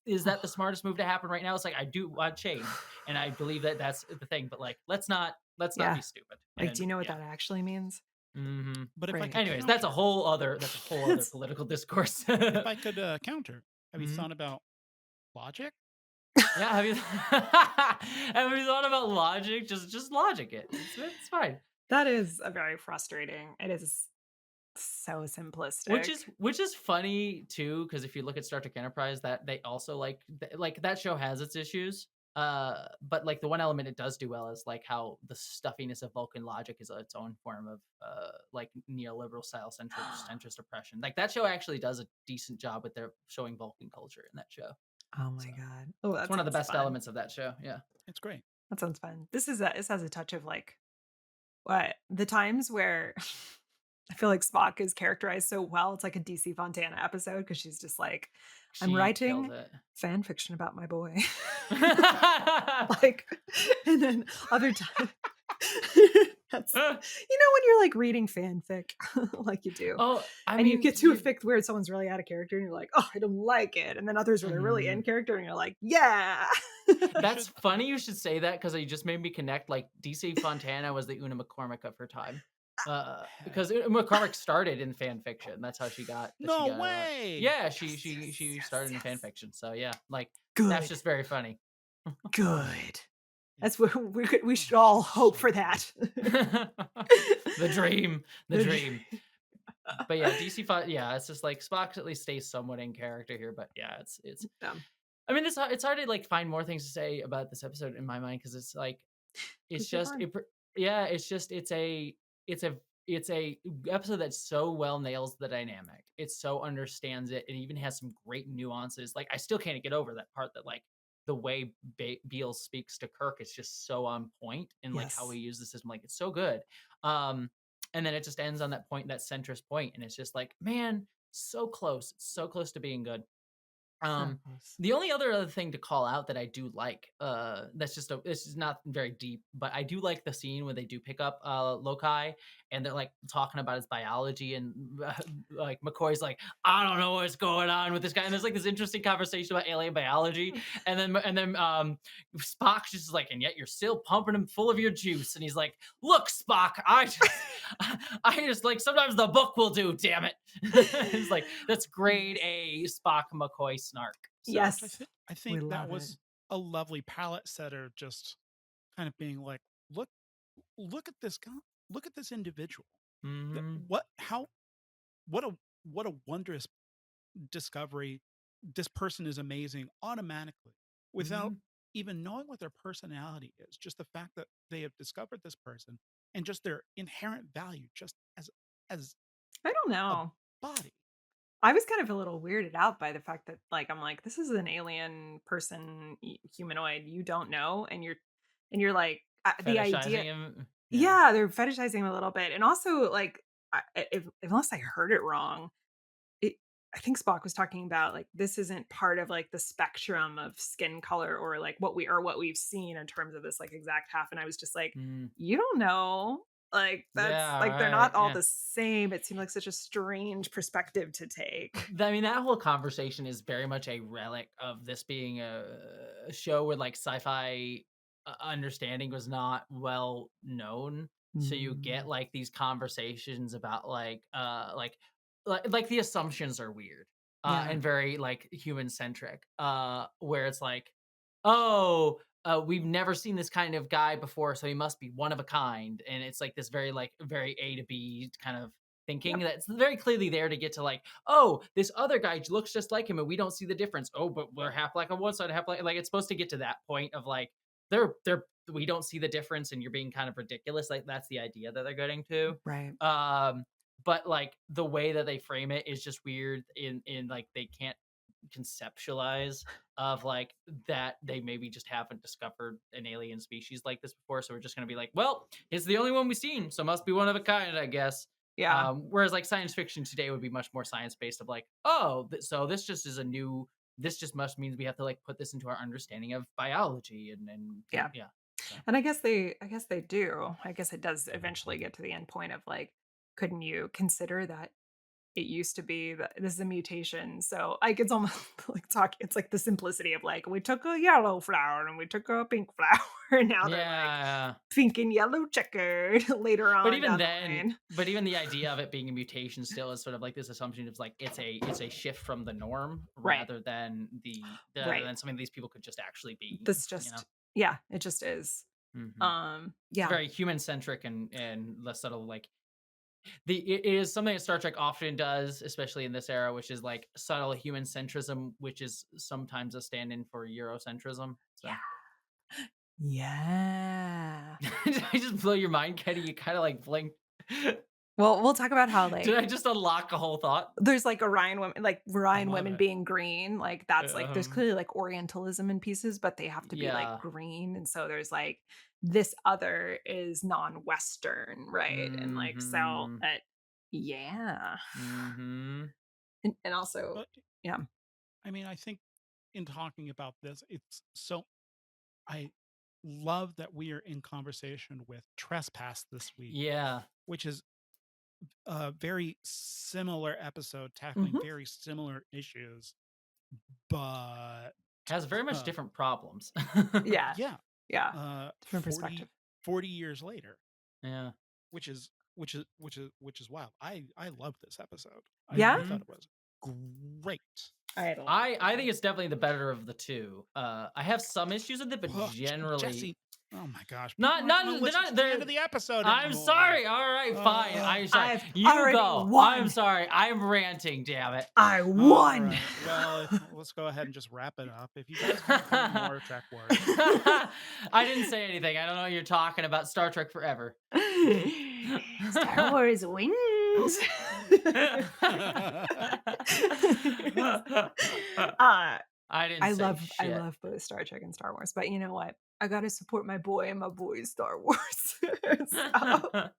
is that the smartest move to happen right now? It's like, I do want change, and I believe that that's the thing, but like let's not Yeah. be stupid. Like, do you know what that actually means? Mm-hmm. But if I Right. could Anyways, counter, that's a whole other political discourse. if I could counter, have you Mhm. thought about logic? Yeah, have you thought about logic? Just logic it. It's fine. That is a very frustrating. It is so simplistic. Which is funny too, because if you look at Star Trek Enterprise, that they also like that show has its issues. But like the one element it does do well is like how the stuffiness of Vulcan logic is its own form of like neoliberal style centrist oppression. Like that show actually does a decent job with their showing Vulcan culture in that show. Oh my So, god. Oh, it's one of the best elements of that show. Yeah. It's great. That sounds fun. This has a touch of like what the times where I feel like Spock is characterized so well. It's like a DC Fontana episode, because she's just like, I'm She writing kills it. fan fiction about my boy. Like, and then other times, that's when you're like reading fanfic, like you do. Oh, I and mean, you get to a fic where someone's really out of character, and you're like, oh, I don't like it. And then others where they're really in character, and you're like, yeah. That's funny you should say that, because you just made me connect. Like DC Fontana was the Una McCormick of her time, because Una McCormick started in fan fiction. That's how she got. No way. Yeah, she started in fan fiction. So yeah, like Good. that's just very funny. Good. That's what we should all hope for that. The dream. But yeah, DC. Yeah, it's just like Spock at least stays somewhat in character here. But yeah, it's Dumb. I mean, it's hard to like find more things to say about this episode in my mind because it's like it's 'Cause you're just fun. yeah, it's a episode that so well nails the dynamic. It so understands it. It even has some great nuances. Like I still can't get over that part that like the way Beale speaks to Kirk is just so on point, and like how Yes. he uses the system, like it's so good. Um, and then it just ends on that point, that centrist point, and it's just like, man, so close to being good. So close. The only other thing to call out that I do like, that's just this is not very deep, but I do like the scene where they do pick up Lokai and they're like talking about his biology and like McCoy's like, I don't know what's going on with this guy, and there's like this interesting conversation about alien biology, and then Spock's just like, and yet you're still pumping him full of your juice, and he's like, look, Spock, I just like sometimes the book will do, damn it. It's like that's grade A Spock McCoy snark. So. Yes. I think that love was a lovely palette setter, just kind of being like, look at this guy, look at this individual. Mhm. What a wondrous discovery. This person is amazing automatically without Mhm. even knowing what their personality is. Just the fact that they have discovered this person and just their inherent value, just as I don't a know. body. I was kind of a little weirded out by the fact that like I'm like, this is an alien person, humanoid you don't know, and you're like the idea. Fetishizing him. Yeah, they're fetishizing him a little bit, and also like if unless I heard it wrong, it, I think Spock was talking about like this isn't part of like the spectrum of skin color or like what we've seen in terms of this like exact half, and I was just like, Mm. you don't know. Like that's Yeah, like they're right, not all yeah. the same. It seemed like such a strange perspective to take. I mean, that whole conversation is very much a relic of this being a show where like sci-fi understanding was not well known. So you get like these conversations about like the assumptions are weird Yeah. and very like human centric. Where it's like, oh, we've never seen this kind of guy before, so he must be one of a kind, and it's like this very A to B kind of thinking that's very clearly there to get to like, oh, this other guy looks just like him and we don't see the difference. Oh, but we're half black on one side, half black. Like it's supposed to get to that point of like they're we don't see the difference and you're being kind of ridiculous. Like that's the idea that they're getting to. Right. But like the way that they frame it is just weird in like they can't conceptualize of like that they maybe just haven't discovered an alien species like this before, so we're just gonna be like, well, it's the only one we've seen, so must be one of a kind, I guess. Yeah. Whereas like science fiction today would be much more science based of like, oh, so this just is a new, this just must means we have to like put this into our understanding of biology and Yeah. So. And I guess they do. I guess it does eventually get to the end point of like, couldn't you consider that it used to be that this is a mutation? So like it's almost like it's like the simplicity of like we took a yellow flower and we took a pink flower and now they're like pink and yellow checkered later on. But even then, but even the idea of it being a mutation still is sort of like this assumption of like it's a shift from the norm rather than than something these people could just actually be. This just yeah, it just is. Mm-hmm. It's very human centric and less subtle. Like it is something that Star Trek often does, especially in this era, which is like subtle human centrism, which is sometimes a stand-in for Eurocentrism. So. Yeah. Did I just blow your mind, Kenny? You kind of like blinked. Well, we'll talk about how like did I just unlock a whole thought? There's like Orion women being green, like that's like there's clearly like Orientalism in pieces, but they have to be like green, and so there's like this other is non-Western, right? And like so that and also I mean, I think in talking about this, it's so I love that we are in conversation with Trespass this week. Yeah. Which is a very similar episode tackling very similar issues, but has very much different problems. Yeah. Different perspective. 40 years later. Yeah. Which is wild. I love this episode. I thought it was great. I think it's definitely the better of the two. I have some issues with it, but generally, Jessie, Oh my gosh! Not- People aren't not- gonna they're listen not- to the they're- end of the episode. I'm anymore. sorry. All right, fine. I'm sorry. I've You already go. won. I'm sorry. I'm ranting. Damn it. I All won. right. Well, let's go ahead and just wrap it up. If you guys have any more Trek words, I didn't say anything. I don't know what you're talking about. Star Trek Forever. Star Wars wins. I didn't. I say love shit. both Star Trek and Star Wars, but you know what? I gotta support my boy and my boy's Star Wars. So,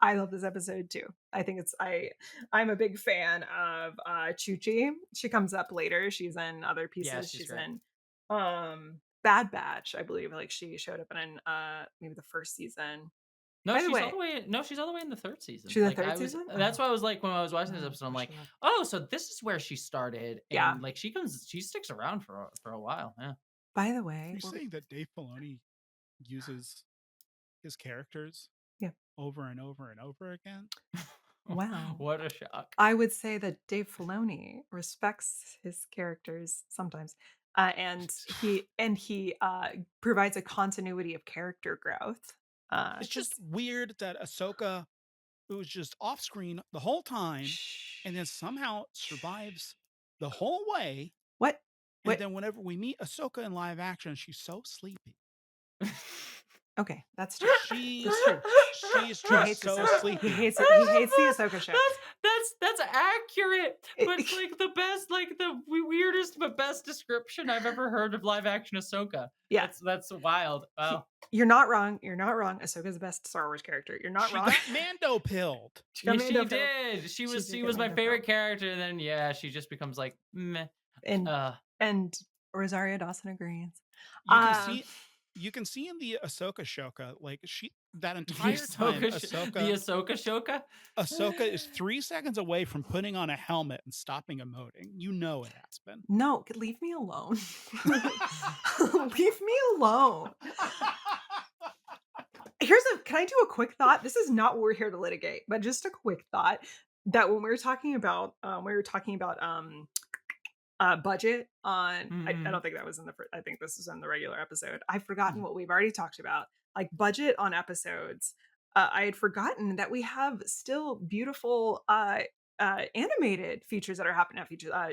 I love this episode too. I think I'm a big fan of Chuchi. She comes up later. She's in other pieces. Yeah, she's she's great. in Bad Batch, I believe. Like she showed up in maybe the first season. No, By the she's way- all the way. No, she's all the way in the third season. She's in the Like, third I was- season? That's Oh. why I was like, when I was watching this Oh, episode, I'm I like, should have- oh, so this is where she started, and Yeah. like she sticks around for a while. Yeah. By the way, you're saying that Dave Filoni uses his characters, Yeah. over and over and over again. Wow. What a shock. I would say that Dave Filoni respects his characters sometimes, and he provides a continuity of character growth. It's just weird that Ahsoka, who was just off screen the whole time, and then somehow survives the whole way. What? And Wait. then whenever we meet Ahsoka in live action, she's so sleepy. Okay, that's true. She's That's true. she's He just hates so Ahsoka. sleepy. He hates it. He hates the Ahsoka show. That's accurate, but It- like the best, like the weirdest but best description I've ever heard of live action Ahsoka. Yeah. That's wild. Wow. You're not wrong. You're not wrong. Ahsoka's the best Star Wars character. You're not She wrong. got Mando pilled. Yeah, got she Mando filled. did. She She was did she get was my Mando favorite filled. character, and then yeah, she just becomes like meh. And Uh, and Rosario Dawson agrees. You can see in the Ahsoka Shoka, like that entire time, the Ahsoka Shoka. Ahsoka is 3 seconds away from putting on a helmet and stopping emoting. You know it has been. No, leave me alone. Leave me alone. Can I do a quick thought? This is not what we're here to litigate, but just a quick thought that when we were talking about budget on I don't think that was in the I think this is in the regular episode. I've forgotten what we've already talked about, like budget on episodes. I had forgotten that we have still beautiful animated features that are happening,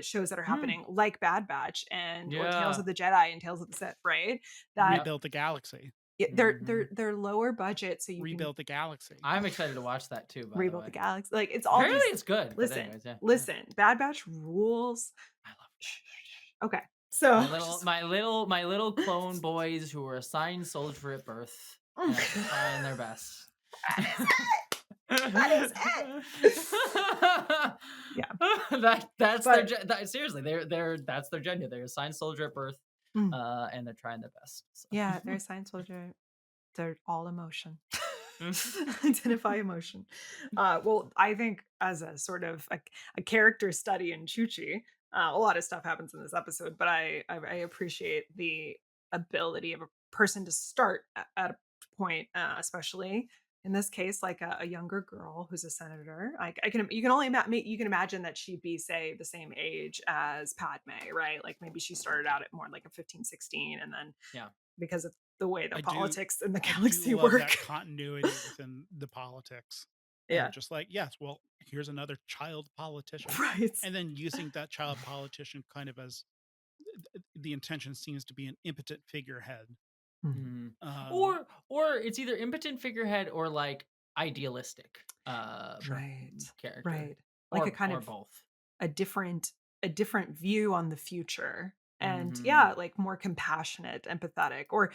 shows that are happening, like Bad Batch and or Tales Yeah. of the Jedi and Tales of the Sith, right? That Rebuild the galaxy. they're lower budget, so you Rebuild the galaxy. I'm excited to watch that too. By can rebuild the the way. galaxy. Like it's all Apparently, just, it's good. but listen, anyways, yeah. listen. Bad Batch rules. I love Okay, so my little clone boys who were assigned soldier at birth, trying their best. That is Yeah, that's But- seriously, that's their gender. They're assigned soldier at birth, Mm. and they're trying their best. So. yeah, they're science soldier. They're all emotion. Identify emotion. Well, I think as a sort of a character study in Chuchi, a lot of stuff happens in this episode, but I appreciate the ability of a person to start at a point, especially in this case, like a younger girl who's a senator. You can imagine that she'd be, say, the same age as Padme, right? Like maybe she started out at more like a 15, 16, and then because of the way the politics in the galaxy I do love work. that continuity within the politics. Yeah. And just like, yes, well, here's another child politician. Right. And then using that child politician kind of as the intention seems to be an impotent figurehead. Mhm. Or it's either impotent figurehead or like idealistic Right. character. Right. Like or, a kind or of both. a different view on the future. And Mhm. yeah, like more compassionate, empathetic, or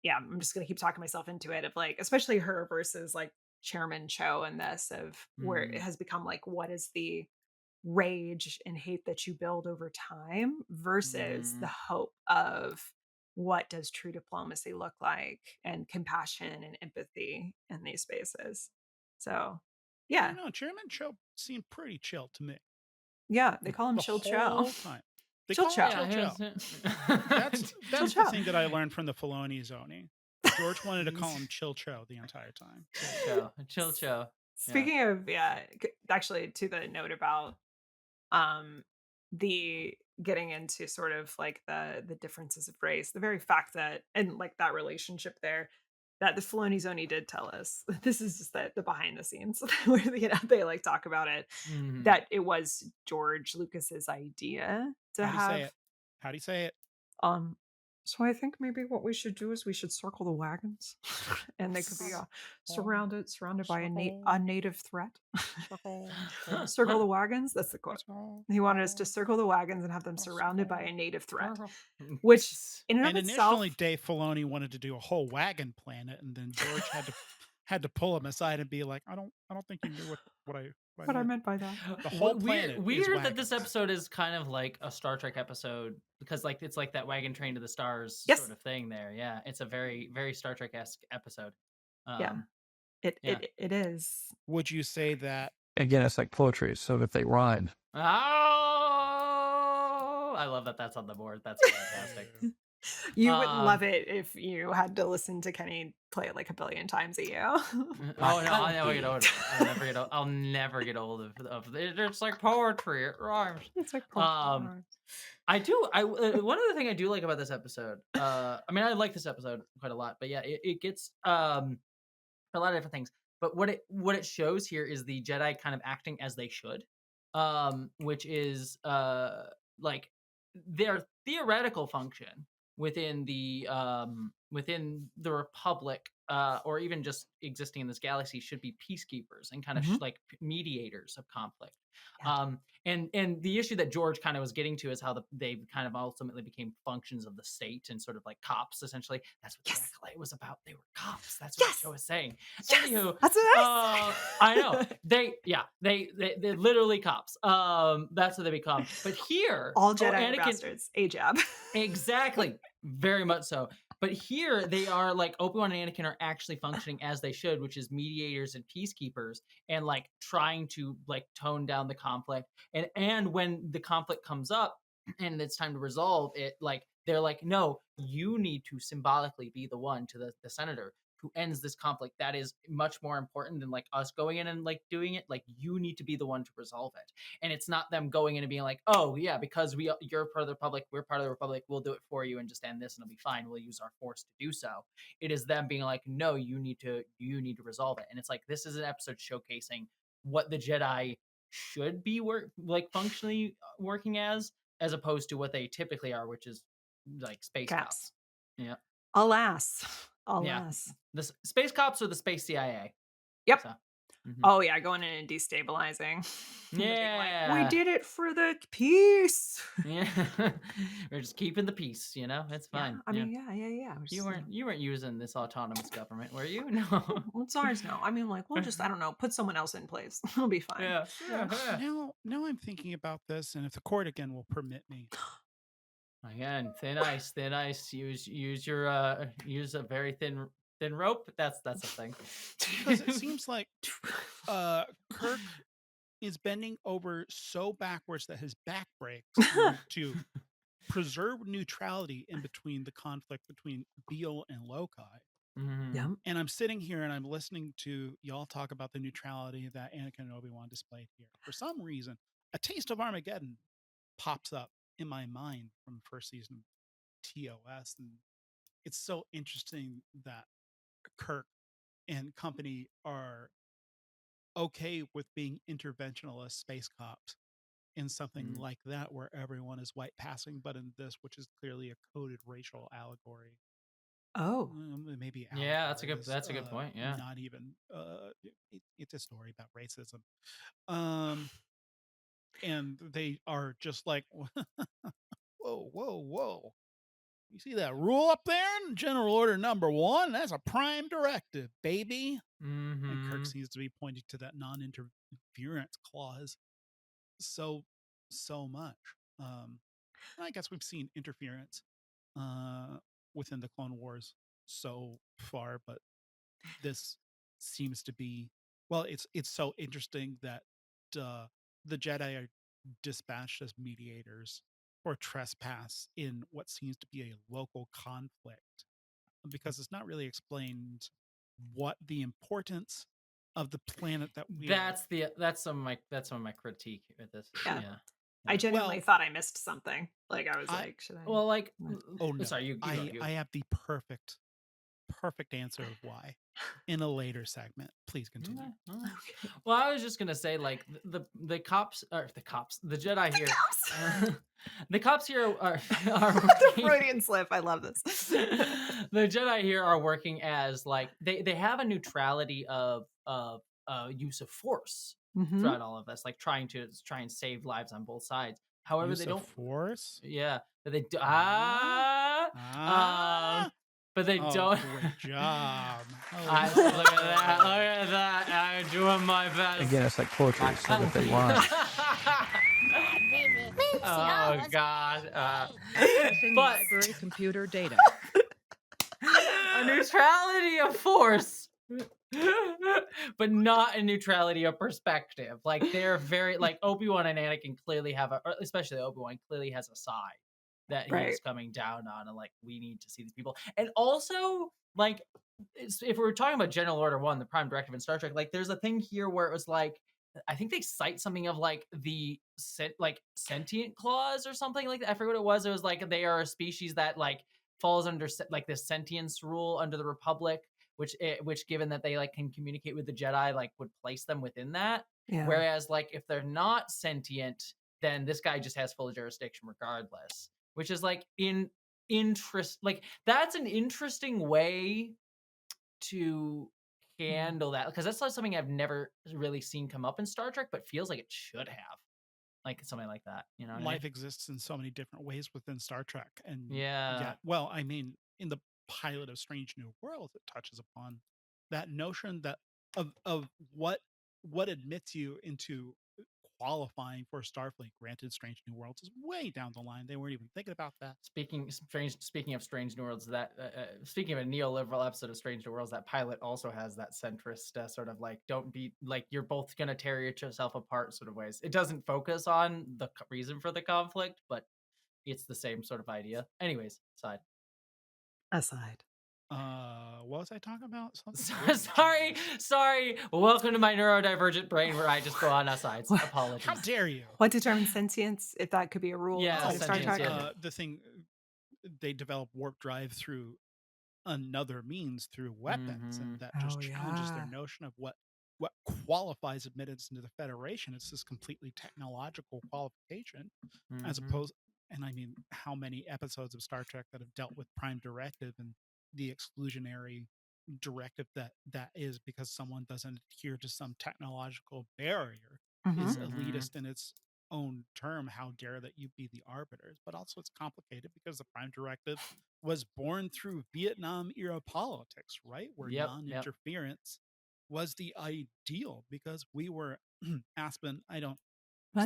yeah, I'm just gonna keep talking myself into it of like, especially her versus like Chairman Cho in this, of where it has become like, what is the rage and hate that you build over time versus the hope of what does true diplomacy look like, and compassion and empathy in these spaces. So I yeah, don't know, Chairman Cho seemed pretty chill to me. yeah, they call him The Chill whole Chow. time. They Chill call Chow. him Chill Chow. That's Chill the Chow. thing that I learned from the Filoni zoning. George wanted to call him Chill Cho the entire time. Chill Cho. Speaking of, actually to the note about the getting into sort of like the differences of race, the very fact that, and like that relationship there, that the Filoni's only did tell us. This is just the behind the scenes where they like talk about it. Mhm. That it was George Lucas's idea to How do you say have. it? How do you say it? So I think maybe what we should do is we should circle the wagons, and they could be surrounded by a native threat. Circle the wagons. That's the quote. He wanted us to circle the wagons and have them surrounded by a native threat, which in and of And itself, initially, Dave Filoni wanted to do a whole wagon planet, and then George had to pull him aside and be like, "I don't think you knew what I meant by that. The whole planet is Weird that this wagons. episode is kind of like a Star Trek episode because like it's like that wagon train to the stars Yes. sort of thing there. Yeah, it's a very very Star Trek-esque episode. It is. Would you say that? Again, it's like poetry. So if they rhyme, Oh, I love that that's on the board. That's fantastic. You would love it if you had to listen to Kenny play it like a billion times a year. Oh no, I'll never get old. I'll never get old of it. It's like poetry. It rhymes. It's like one other thing I do like about this episode. I mean, I like this episode quite a lot, but yeah, it gets a lot of different things. But what it shows here is the Jedi kind of acting as they should, which is like their theoretical function within the Republic, or even just existing in this galaxy, should be peacekeepers and kind of like mediators of conflict. Yeah. And the issue that George kind of was getting to is how they kind of ultimately became functions of the state and sort of like cops, essentially. That's what the Acolyte was about. They were cops. That's what the show was saying. Yes! Anywho, That's what I I know. They're literally cops. That's what they become. But here, all Jedi Anakin, bastards. AJAB. Exactly. Very much so. But here they are like Obi-Wan and Anakin are actually functioning as they should, which is mediators and peacekeepers, and like trying to like tone down the conflict. And when the conflict comes up and it's time to resolve it, like they're like, no, you need to symbolically be the one to the senator who ends this conflict. That is much more important than like us going in and like doing it. Like you need to be the one to resolve it. And it's not them going in and being like, oh yeah, because you're part of the Republic, we're part of the Republic, we'll do it for you and just end this and it'll be fine. We'll use our force to do so. It is them being like, no, you need to resolve it. And it's like, this is an episode showcasing what the Jedi should be functionally working as opposed to what they typically are, which is like space cops. Yeah. Alas. Yeah. The space cops or the space CIA. Yep. So, Oh yeah, going in and destabilizing. Yeah. Like, we did it for the peace. Yeah. We're just keeping the peace, you know? It's fine. I mean, yeah. You weren't using this autonomous government, were you? No. Well, it's ours now. I mean, like, we'll just, I don't know, put someone else in place. It'll be fine. Yeah. Now I'm thinking about this, and if the court again will permit me. Again, thin ice. Use your use a very thin rope. That's a thing. Because it seems like Kirk is bending over so backwards that his back breaks to preserve neutrality in between the conflict between Beale and Lokai. Yeah. And I'm sitting here and I'm listening to y'all talk about the neutrality that Anakin and Obi-Wan displayed here. For some reason, a taste of Armageddon pops up in my mind from the first season of TOS. And it's so interesting that Kirk and company are okay with being interventionalist space cops in something like that, where everyone is white passing, but in this, which is clearly a coded racial allegory. Oh, maybe. Yeah, that's a good point. Yeah, not even. It's a story about racism, and they are just like, whoa. You see that rule up there in General Order Number 1? That's a prime directive, baby. And Kirk seems to be pointing to that non-interference clause so much. I guess we've seen interference within the Clone Wars so far, but this seems to be, well, it's so interesting that the Jedi are dispatched as mediators or trespass in what seems to be a local conflict, because it's not really explained what the importance of the planet that we that's some of my critique with this. Yeah. I genuinely thought I missed something. Like I was like, should I? Well, like, oh no, sorry, you I have the perfect perfect answer of why in a later segment. Please continue. Well, I was just gonna say, like, the cops, or the Jedi here, the cops here are The working, Freudian slip. I love this. the Jedi here are working as, like, they have a neutrality of use of force Mhm. throughout all of this, like trying and save lives on both sides. However, Use they of don't. force. Yeah, but they do, but they Oh, don't. great job. Look at that! Look at that! I'm doing my best. Again, it's like poetry, so that they rhyme. Oh God! Accessing But- library computer data. A neutrality of force, but not a neutrality of perspective. Like, they're very, like, Obi-Wan and Anakin clearly have or especially Obi-Wan clearly has a side that he Right. is coming down on, and, like, we need to see these people. And also, like, if we're talking about General Order 1, the Prime Directive in Star Trek, like, there's a thing here where it was like, I think they cite something of, like, the sentient clause or something like that. I forget what it was. It was like they are a species that, like, falls under, like, this sentience rule under the Republic, which given that they, like, can communicate with the Jedi, like, would place them within that. Yeah. Whereas, like, if they're not sentient, then this guy just has full jurisdiction regardless. Which is, like, like, that's an interesting way to handle that, because that's not something I've never really seen come up in Star Trek, but feels like it should have, like, something like that. You know, what I mean? Life exists in so many different ways within Star Trek, and Yeah. well, I mean, in the pilot of Strange New Worlds, it touches upon that notion that of what admits you into qualifying for Starfleet. Granted, Strange New Worlds is way down the line; they weren't even thinking about that. Speaking of Strange New Worlds, that speaking of a neoliberal episode of Strange New Worlds, that pilot also has that centrist sort of, like, don't be, like, you're both gonna tear yourself apart sort of ways. It doesn't focus on the reason for the conflict, but it's the same sort of idea. Anyways, Aside. What was I talking about? Something sorry. Welcome to my neurodivergent brain where I just go on asides. Apologies. How dare you? What determines sentience? If that could be a rule Yeah, outside of Star sentience, Trek. yeah. The thing, they develop warp drive through another means, through weapons, and that just challenges their notion of what qualifies admittance into the Federation. It's this completely technological qualification, as opposed. And I mean, how many episodes of Star Trek that have dealt with Prime Directive and the exclusionary directive that is because someone doesn't adhere to some technological barrier is elitist in its own term. How dare that you be the arbiters? But also it's complicated because the Prime Directive was born through Vietnam era politics, right? Where non-interference was the ideal, because we were Aspen. I don't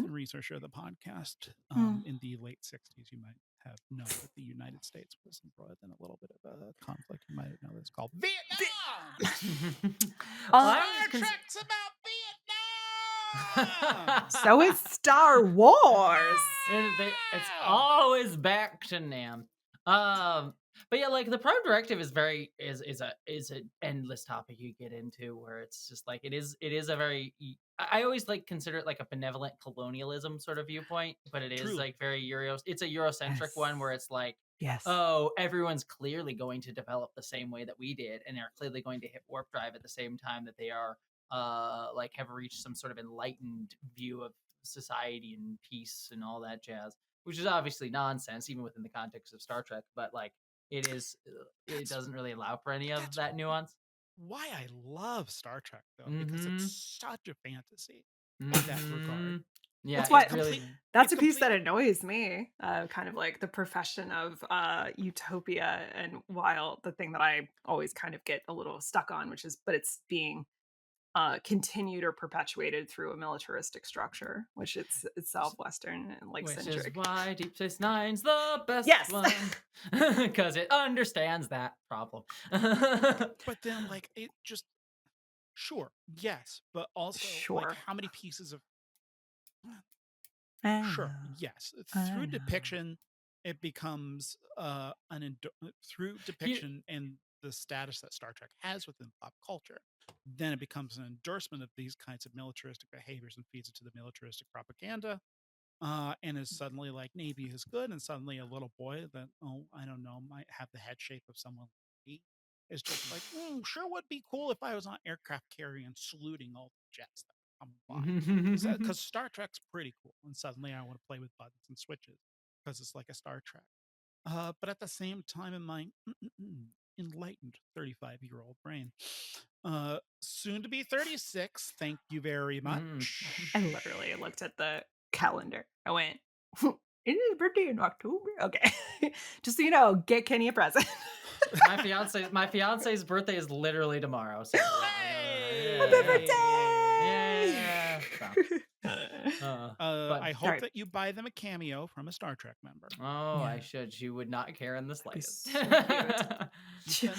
researcher of the podcast. In the late 60s, you might have known that the United States was embroiled in a little bit of a conflict. You might know it's called Vietnam. Star Trek's about Vietnam. So is Star Wars. It's always back to Nam. But yeah, like, the Prime Directive is an endless topic you get into, where it's just like it is a very, I always, like, consider it like a benevolent colonialism sort of viewpoint, but it is like very it's a Eurocentric one where it's like, oh, everyone's clearly going to develop the same way that we did, and they're clearly going to hit warp drive at the same time that they are like, have reached some sort of enlightened view of society and peace and all that jazz, which is obviously nonsense even within the context of Star Trek, but, like, it doesn't really allow for any of that nuance. Why I love Star Trek, though, because it's such a fantasy in that regard. Yeah, that's a piece that annoys me. Kind of like the profession of utopia, and while the thing that I always kind of get a little stuck on, but it's being continued or perpetuated through a militaristic structure, which it's Western and, like, centric. Which is why Deep Space Nine's the best one, because it understands that problem. But then, like, it just yes, but also like, how many pieces of through depiction it becomes through depiction and the status that Star Trek has within pop culture, then it becomes an endorsement of these kinds of militaristic behaviors and feeds it to the militaristic propaganda, and is suddenly like Navy is good, and suddenly a little boy that, I don't know, might have the head shape of someone like me is just like, sure would be cool if I was on aircraft carrier and saluting all the jets that come by. Because Star Trek's pretty cool, and suddenly I want to play with buttons and switches because it's like a Star Trek. But at the same time, in my enlightened 35-year-old brain, soon to be 36, thank you very much. I literally looked at the calendar. I went, it is his birthday in October. Okay. Just so you know, get Kenny a present. my fiance's birthday is literally tomorrow. So Hey! Happy birthday! Yeah. I hope that you buy them a cameo from a Star Trek member. Oh, I should. She would not care in the slightest. So You spend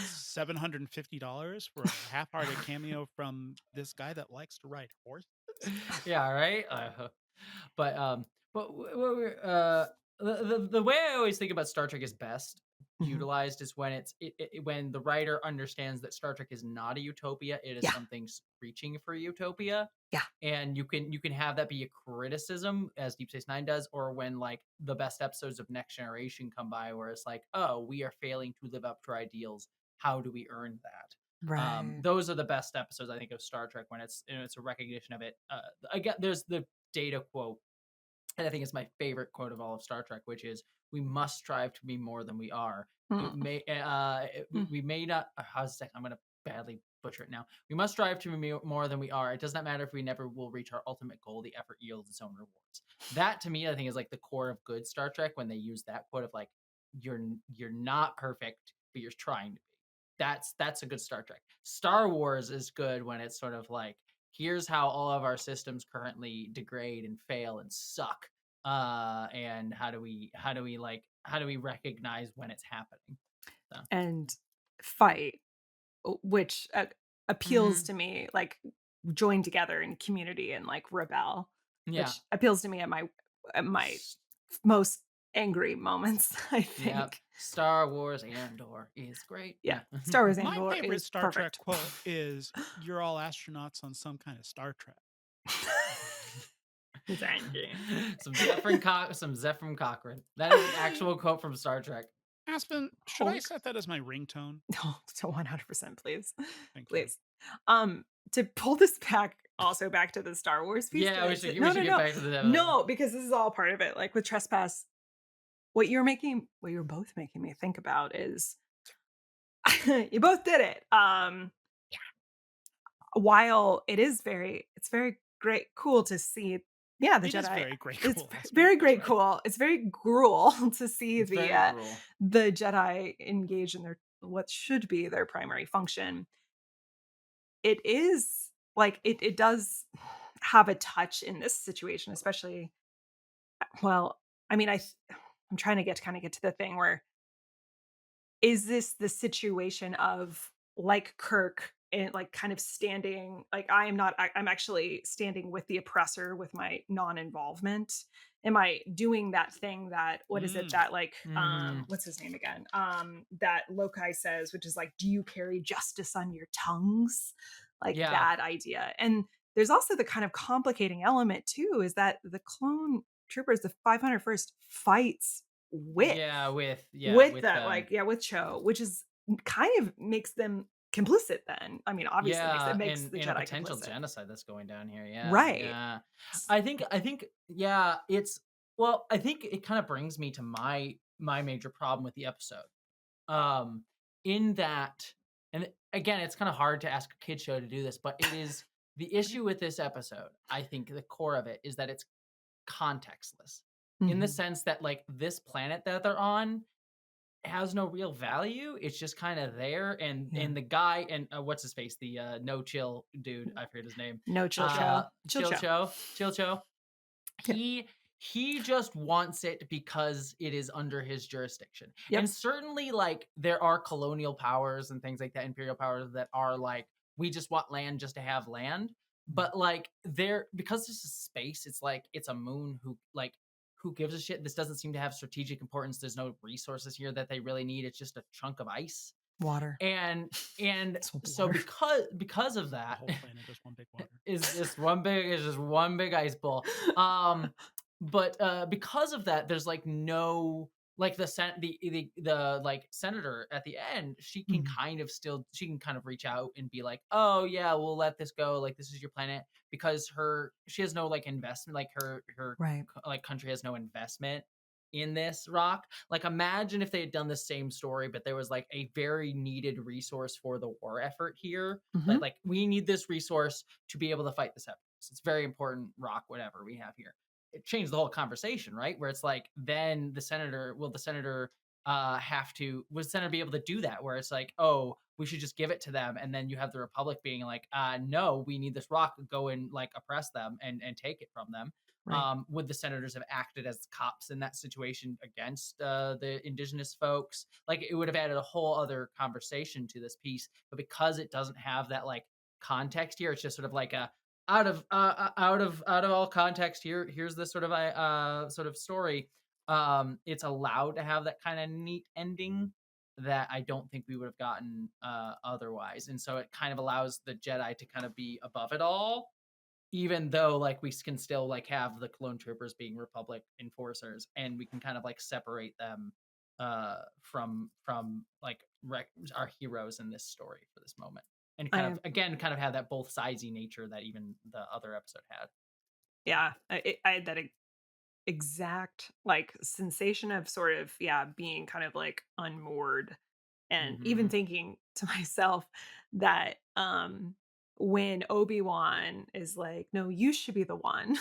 $750 for a half-hearted cameo from this guy that likes to ride horses. Yeah, right. But the way I always think about Star Trek is best utilized is when when the writer understands that Star Trek is not a utopia, it is something reaching for utopia. Yeah. And you can have that be a criticism, as Deep Space Nine does, or when like the best episodes of Next Generation come by where it's like, oh, we are failing to live up to our ideals. How do we earn that? Right. Those are the best episodes, I think, of Star Trek when it's a recognition of it. Again, there's the Data quote, and I think it's my favorite quote of all of Star Trek, which is, "We must strive to be more than we are. We may not." How's that? I'm gonna badly butcher it now. "We must strive to be more than we are. It does not matter if we never will reach our ultimate goal. The effort yields its own rewards." That to me, I think, is like the core of good Star Trek when they use that quote of like, "You're not perfect, but you're trying to be." That's a good Star Trek. Star Wars is good when it's sort of like, here's how all of our systems currently degrade and fail and suck. And how do we recognize when it's happening? So. And fight, which appeals to me, like join together in community and like rebel, which appeals to me at my most angry moments, I think. Yep. Star Wars Andor is great. Yeah. Star Wars Andor My favorite is Star perfect. Trek quote is, "You're all astronauts on some kind of Star Trek." Some Zephram Cochrane. That is an actual quote from Star Trek. Aspen, should I set that as my ringtone? No, 100%, please. Thank you. Please. To pull this back to the Star Wars piece. Yeah, we should get back to the No, because this is all part of it. Like with Trespass, what you're both making me think about is you both did it. While it's very great, cool to see. Yeah, the It Jedi. is very great. It's Cool, very great, cool. It's very gruel to see It's very cruel. the Jedi engage in what should be their primary function. It is like it does have a touch in this situation, especially. Well, I mean, I'm trying to get to the thing where, is this the situation of like Kirk and like kind of standing, like I'm actually standing with the oppressor with my non-involvement? Am I doing that thing that, what is it that like, what's his name again? That Lokai says, which is like, do you carry justice on your tongues? Like that idea. And there's also the kind of complicating element too, is that the clone troopers, the 501st fights with Cho, which is kind of makes them complicit then. I mean, obviously makes the Jedi potential complicit. Genocide that's going down here. Yeah. Right. Yeah. I think I think it kind of brings me to my major problem with the episode. In that, and again, it's kind of hard to ask a kid show to do this, but it is the issue with this episode. I think the core of it is that it's contextless, in the sense that like this planet that they're on has no real value. It's just kind of there, and the guy, and what's his face, the no chill dude, I forget his name. No chill Cho. Chill Cho. He just wants it because it is under his jurisdiction. And certainly like there are colonial powers and things like that, imperial powers that are like, we just want land just to have land. But like because this is space, it's like it's a moon who gives a shit. This doesn't seem to have strategic importance. There's no resources here that they really need. It's just a chunk of ice, water, and so because of that, the whole planet is one big water. Is just one big ice ball. But because of that, there's like no like the like senator at the end, she can kind of reach out and be like, oh yeah, we'll let this go, like this is your planet, because she has no like investment, like her Right. like country has no investment in this rock. Like imagine if they had done the same story, but there was like a very needed resource for the war effort here. Like we need this resource to be able to fight the separatists. It's very important rock, whatever we have here. It changed the whole conversation, right? Where it's like, then the senator will the senator be able to do that? Where it's like, oh, we should just give it to them, and then you have the Republic being like, no, we need this rock, go and like oppress them and take it from them. Right. Would the senators have acted as cops in that situation against the indigenous folks? Like it would have added a whole other conversation to this piece, but because it doesn't have that like context here, it's just sort of like a out of all context. Here's this sort of story. It's allowed to have that kind of neat ending that I don't think we would have gotten otherwise, and so it kind of allows the Jedi to kind of be above it all, even though like we can still like have the clone troopers being Republic enforcers, and we can kind of like separate them from like our heroes in this story for this moment, and kind of have that both sidesy nature that even the other episode had. Yeah, I had that exact like sensation of sort of being kind of like unmoored, and even thinking to myself that when Obi-Wan is like, no, you should be the one.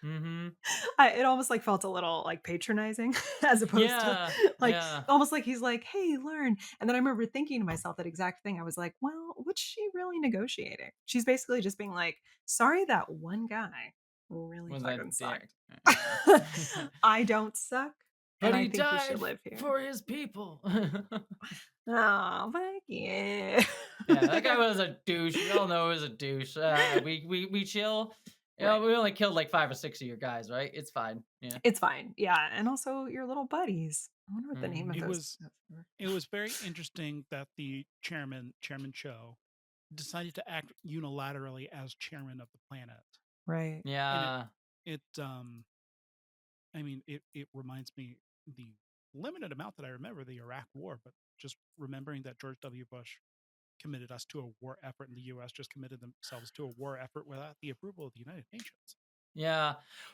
It almost like felt a little like patronizing as opposed to like almost like he's like, hey, learn. And then I remember thinking to myself that exact thing. I was like, well, what's she really negotiating? She's basically just being like, sorry, that one guy really fucking sucked. I don't suck, but and he I think died you should live here for his people. Oh, fuck yeah. Yeah, that guy was a douche. We all know he was a douche. We chill. You know, we only killed like 5 or 6 of your guys, right? It's fine. Yeah, It's fine. Yeah, and also your little buddies. I wonder what the name of It those. was very interesting that the Chairman Cho decided to act unilaterally as chairman of the planet. Right. yeah. It I mean, it reminds me the limited amount that I remember the Iraq War, but just remembering that George W. Bush committed us to a war effort, and the U.S. just committed themselves to a war effort without the approval of the United Nations. Yeah.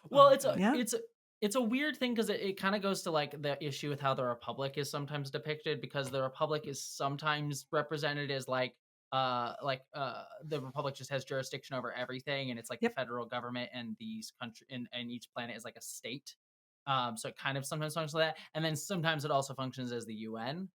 Well, it's a weird thing because it kind of goes to like the issue with how the Republic is sometimes depicted, because the Republic is sometimes represented as like the Republic just has jurisdiction over everything, and it's like the federal government, and these country and each planet is like a state. So it kind of sometimes functions like that, and then sometimes it also functions as the UN,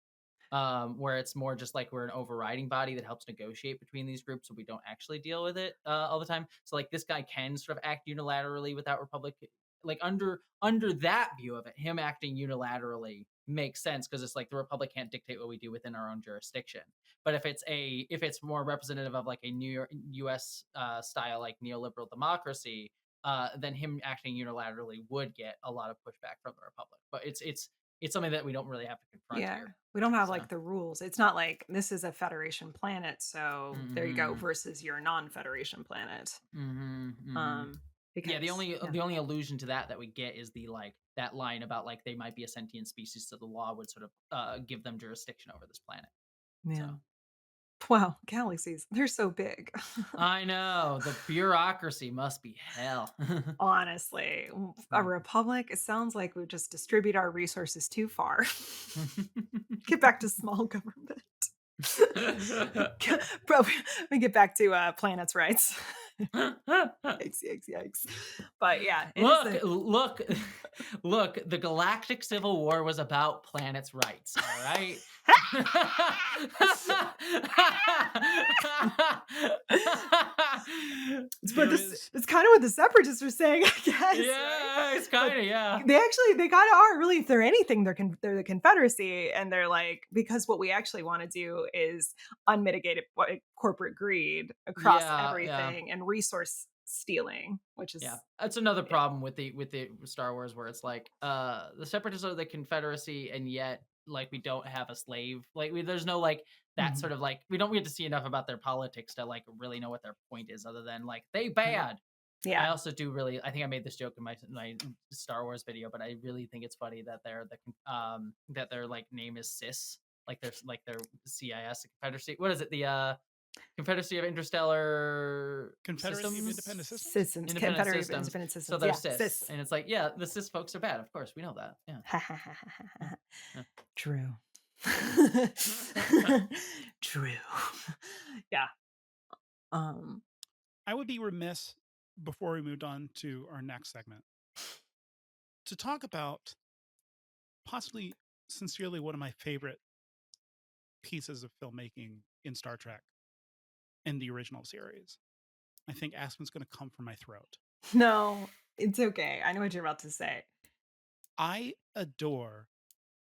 where it's more just like we're an overriding body that helps negotiate between these groups, so we don't actually deal with it all the time. So like this guy can sort of act unilaterally without Republic. Like under that view of it, him acting unilaterally makes sense, because it's like the Republic can't dictate what we do within our own jurisdiction. But if it's more representative of like a U.S. Style like neoliberal democracy, then him acting unilaterally would get a lot of pushback from the Republic. But it's something that we don't really have to confront here. We don't have like the rules. It's not like this is a Federation planet, so there you go, versus your non-Federation planet. Because, the only allusion to that we get is the like that line about like they might be a sentient species, so the law would sort of give them jurisdiction over this planet. Yeah. So. Wow, galaxies, they're so big. I know, the bureaucracy must be hell. Honestly, a republic, it sounds like we just distribute our resources too far. Get back to small government. We get back to planets' rights. Yikes. But yeah, look, the Galactic Civil War was about planets' rights, all right? But it's kind of what the separatists are saying, I guess. Yeah, right? It's kind of, yeah. They kind of are, really. If they're anything, they're the Confederacy, and they're like, because what we actually want to do is unmitigated corporate greed across everything and resource stealing, which is that's another problem with the Star Wars, where it's like the separatists are the Confederacy, and yet like we don't have a slave, like there's no like that sort of like we get to see enough about their politics to like really know what their point is, other than like they bad. Yeah. I also do really. I think I made this joke in my Star Wars video, but I really think it's funny that that their like name is CIS, like their CIS, the Confederacy. What is it? The Confederacy of Interstellar Confederacy of Systems? Independent Systems? Systems. Independent Confederate of Systems. Independent Systems. So they're Yeah. cis. Cis. And it's like, yeah, the cis folks are bad. Of course, we know that. Yeah. True. True. Yeah. I would be remiss before we moved on to our next segment to talk about possibly sincerely one of my favorite pieces of filmmaking in Star Trek in the original series. I think Aspen's going to come for my throat. No, it's okay. I know what you're about to say. I adore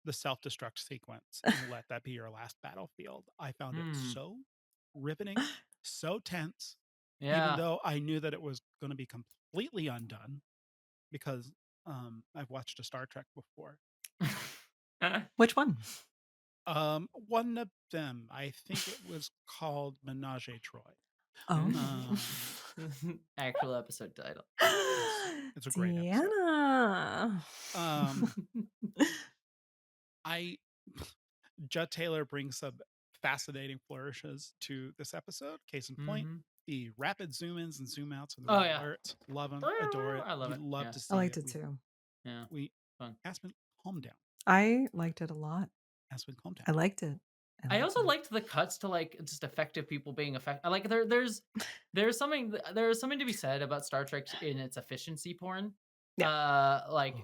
the self-destruct sequence and Let That Be Your Last Battlefield. I found it so riveting, so tense, even though I knew that it was going to be completely undone because I've watched a Star Trek before. Which one? One of them, I think it was called Menage a Troy. Oh. Actual episode title. It's a great Deanna. episode. Judd Taylor brings some fascinating flourishes to this episode. Case in point, the rapid zoom ins and zoom outs and the alerts. Love them, adore it. I love it. Love to see I liked it. it too. Yeah. Aspen, calm down. I liked it a lot. Aspen, calm down. I liked it. I also liked the cuts to like just effective people being effective. Like there's something to be said about Star Trek in its efficiency porn. Like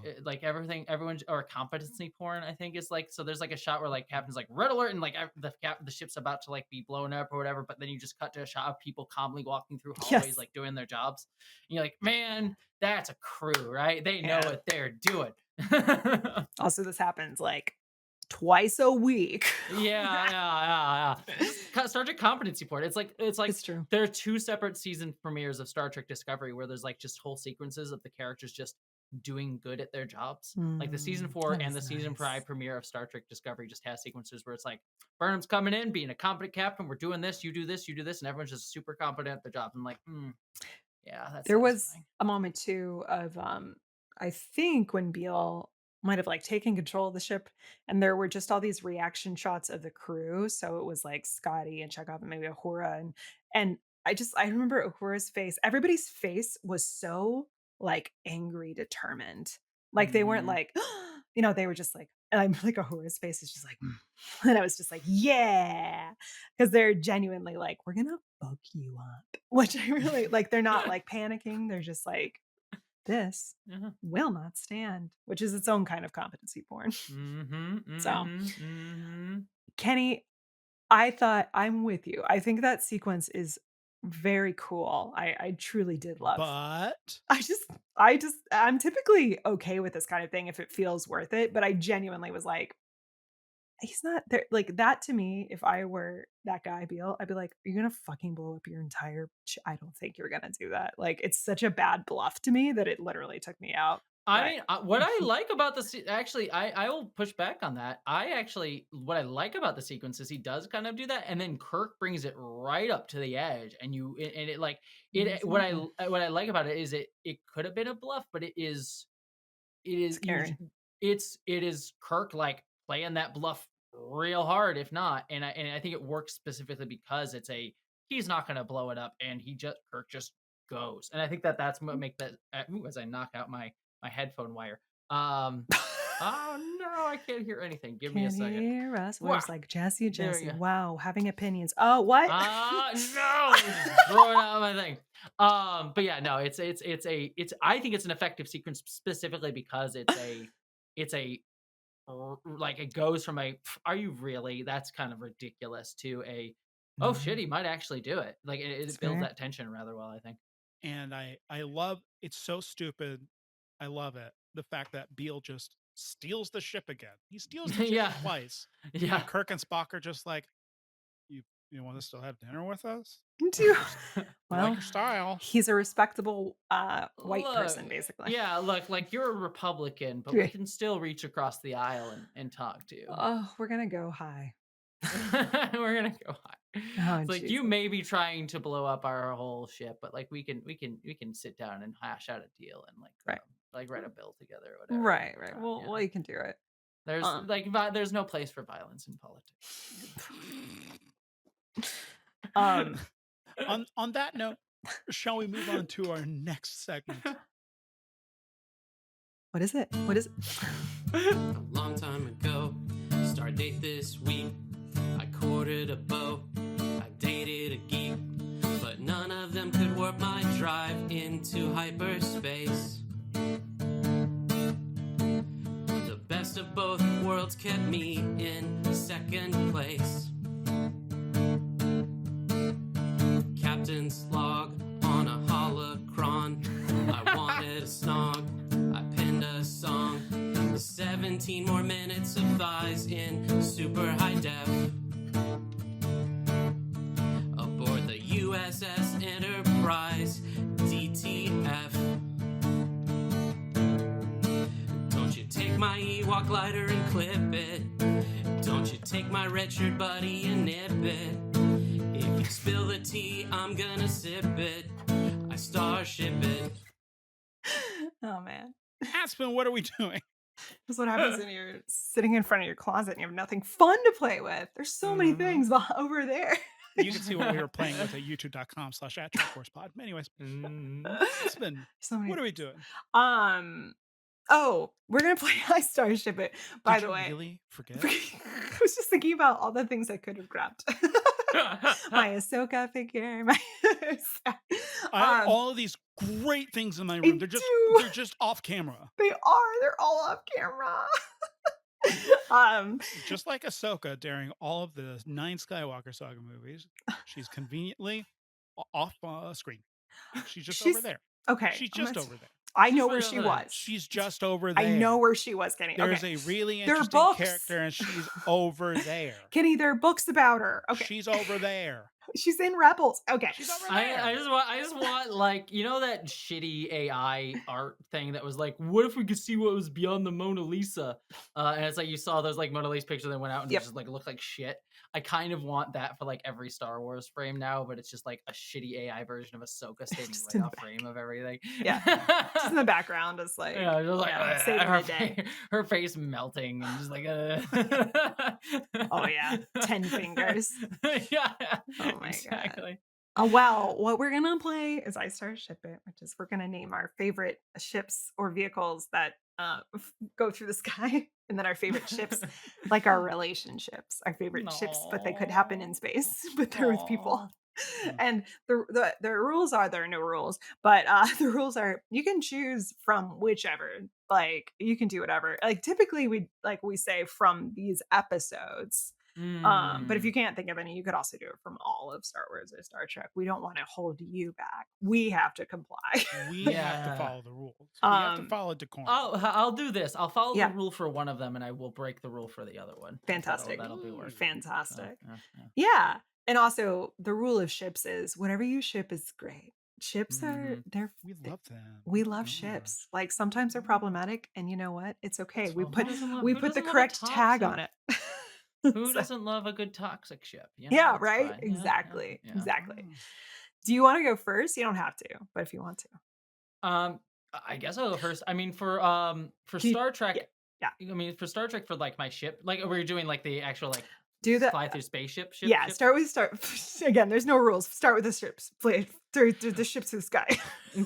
everyone or competency porn. I think is like so. There's like a shot where like Captain's like red alert and like the ship's about to like be blown up or whatever. But then you just cut to a shot of people calmly walking through hallways like doing their jobs. And you're like, man, that's a crew, right? They know what they're doing. Also, this happens like twice a week. Yeah. Star Trek competency porn. It's like it's true. There are 2 separate season premieres of Star Trek Discovery where there's like just whole sequences of the characters just doing good at their jobs. Like the season 4 and the season 5 premiere of Star Trek Discovery just has sequences where it's like Burnham's coming in, being a competent captain. We're doing this, you do this, and everyone's just super competent at their jobs. I'm like, yeah. That's there was a moment too of I think when Beale might have like taken control of the ship and there were just all these reaction shots of the crew. So it was like Scotty and Chekhov and maybe Uhura and I remember Uhura's face. Everybody's face was so like angry, determined. Like they weren't like, they were just like, and I'm like Uhura's face is just like, and I was just like, yeah, because they're genuinely like, we're gonna fuck you up, which I really like. They're not like panicking. They're just like, this will not stand, which is its own kind of competency porn. Kenny, I thought I'm with you. I think that sequence is very cool. I truly did love. But I'm typically okay with this kind of thing if it feels worth it, but I genuinely was like, he's not there. Like that to me, if I were that guy, Beale, I'd be like, you're gonna fucking blow up your entire I don't think you're gonna do that. Like it's such a bad bluff to me that it literally took me out. I mean, what I like about actually, I will push back on that. What I like about the sequence is he does kind of do that, and then Kirk brings it right up to the edge, and what I like about it is it could have been a bluff, but it is Kirk like playing that bluff real hard, if not, and I think it works specifically because he's not going to blow it up, and Kirk just goes, and I think that's what make that. As I knock out my headphone wire. Oh no, I can't hear anything. Give me a second. Hear us? Wow. It's like Jessie. There Wow, having opinions. Oh, what? No, throwing out my thing. But yeah, no, it's I think it's an effective sequence specifically because it's a like it goes from are you really? That's kind of ridiculous to oh shit, he might actually do it. Like it builds that tension rather well, I think. And I love it's so stupid. I love it. The fact that Beale just steals the ship again. He steals the ship twice. Yeah. And Kirk and Spock are just like, you want to still have dinner with us? Well, like your style. He's a respectable white person, basically. Yeah, look, like you're a Republican, but we can still reach across the aisle and talk to you. Oh, we're gonna go high. We're gonna go high. Oh, It's like Jesus. you may be trying to blow up our whole ship, but like we can sit down and hash out a deal and Right. like write a bill together or whatever. Right. Yeah. Well, you can do it. There's Um. there's no place for violence in politics. On that note, shall we move on to our next segment? What is it? What is it? A long time ago, start date this week. I courted a beau, I dated a geek, but none of them could warp my drive into hyperspace. The best of both worlds kept me in second place. Captain's log on a holocron. I wanted a snog. I penned a song. 17 more minutes of thighs in super high def. Aboard the USS Enterprise, DTF. Don't you take my Ewok glider and clip it. Don't you take my red shirt buddy and nip it. If you spill the tea, I'm gonna sip it. I starship it. Oh man. Aspen, what are we doing? That's what happens when you're sitting in front of your closet and you have nothing fun to play with. There's so many things over there. You can see what we were playing with at youtube.com/@TrekWarsPod. Anyways, Aspen, So many what are we things. doing? Oh, we're gonna play I Starship It. By Did the you way, really forget? I was just thinking about all the things I could have grabbed. My Ahsoka figure, my I have all of these great things in my room. They're just off camera. they're all off camera. Just like Ahsoka during all of the 9 Skywalker saga movies, she's conveniently off screen. She's over there. Okay. She's just over there. I know where she was. She's just over there. I know where she was, Kenny. There's Okay. a really There are interesting books. character, and she's over there. Kenny, there are books about her. Okay. She's over there. She's in Rebels. Okay. She's over there. I just want like, you know, that shitty AI art thing that was like, what if we could see what was beyond the Mona Lisa? And it's like you saw those like Mona Lisa pictures that went out and just like looked like shit. I kind of want that for like every Star Wars frame now, but it's just like a shitty AI version of Ahsoka standing right off frame of everything. Yeah. Just in the background, just like, yeah, just like saving the day. her face melting and just like oh yeah, 10 fingers. Yeah. Oh my exactly. God. Well, what we're gonna play is I Starship It, which is we're gonna name our favorite ships or vehicles that go through the sky, and then our favorite ships, like our relationships, our favorite ships, but they could happen in space, but they're with people. And the rules are, there are no rules, but the rules are you can choose from whichever, like you can do whatever. Like typically we say from these episodes. But if you can't think of any, you could also do it from all of Star Wars or Star Trek. We don't want to hold you back. We have to comply. We have to follow the rules. We have to follow decorum. I'll do this. I'll follow the rule for one of them, and I will break the rule for the other one. Fantastic. That'll be worth it. Fantastic. So, yeah. And also the rule of ships is whatever you ship is great. Ships are we love them. We love ships. Like sometimes they're problematic, and you know what? It's okay. We put the love correct a tag toxic- on it. Who doesn't love a good toxic ship? You know, Yeah, it's right? fine. Exactly. Yeah. Exactly. Do you want to go first? You don't have to, but if you want to. I guess I'll go first. I mean, for Star Trek, yeah. I mean, for Star Trek, for like my ship, like we're doing like the actual like do the fly through spaceship. Yeah, start again. There's no rules. Start with the ships. Play through the ships in the sky.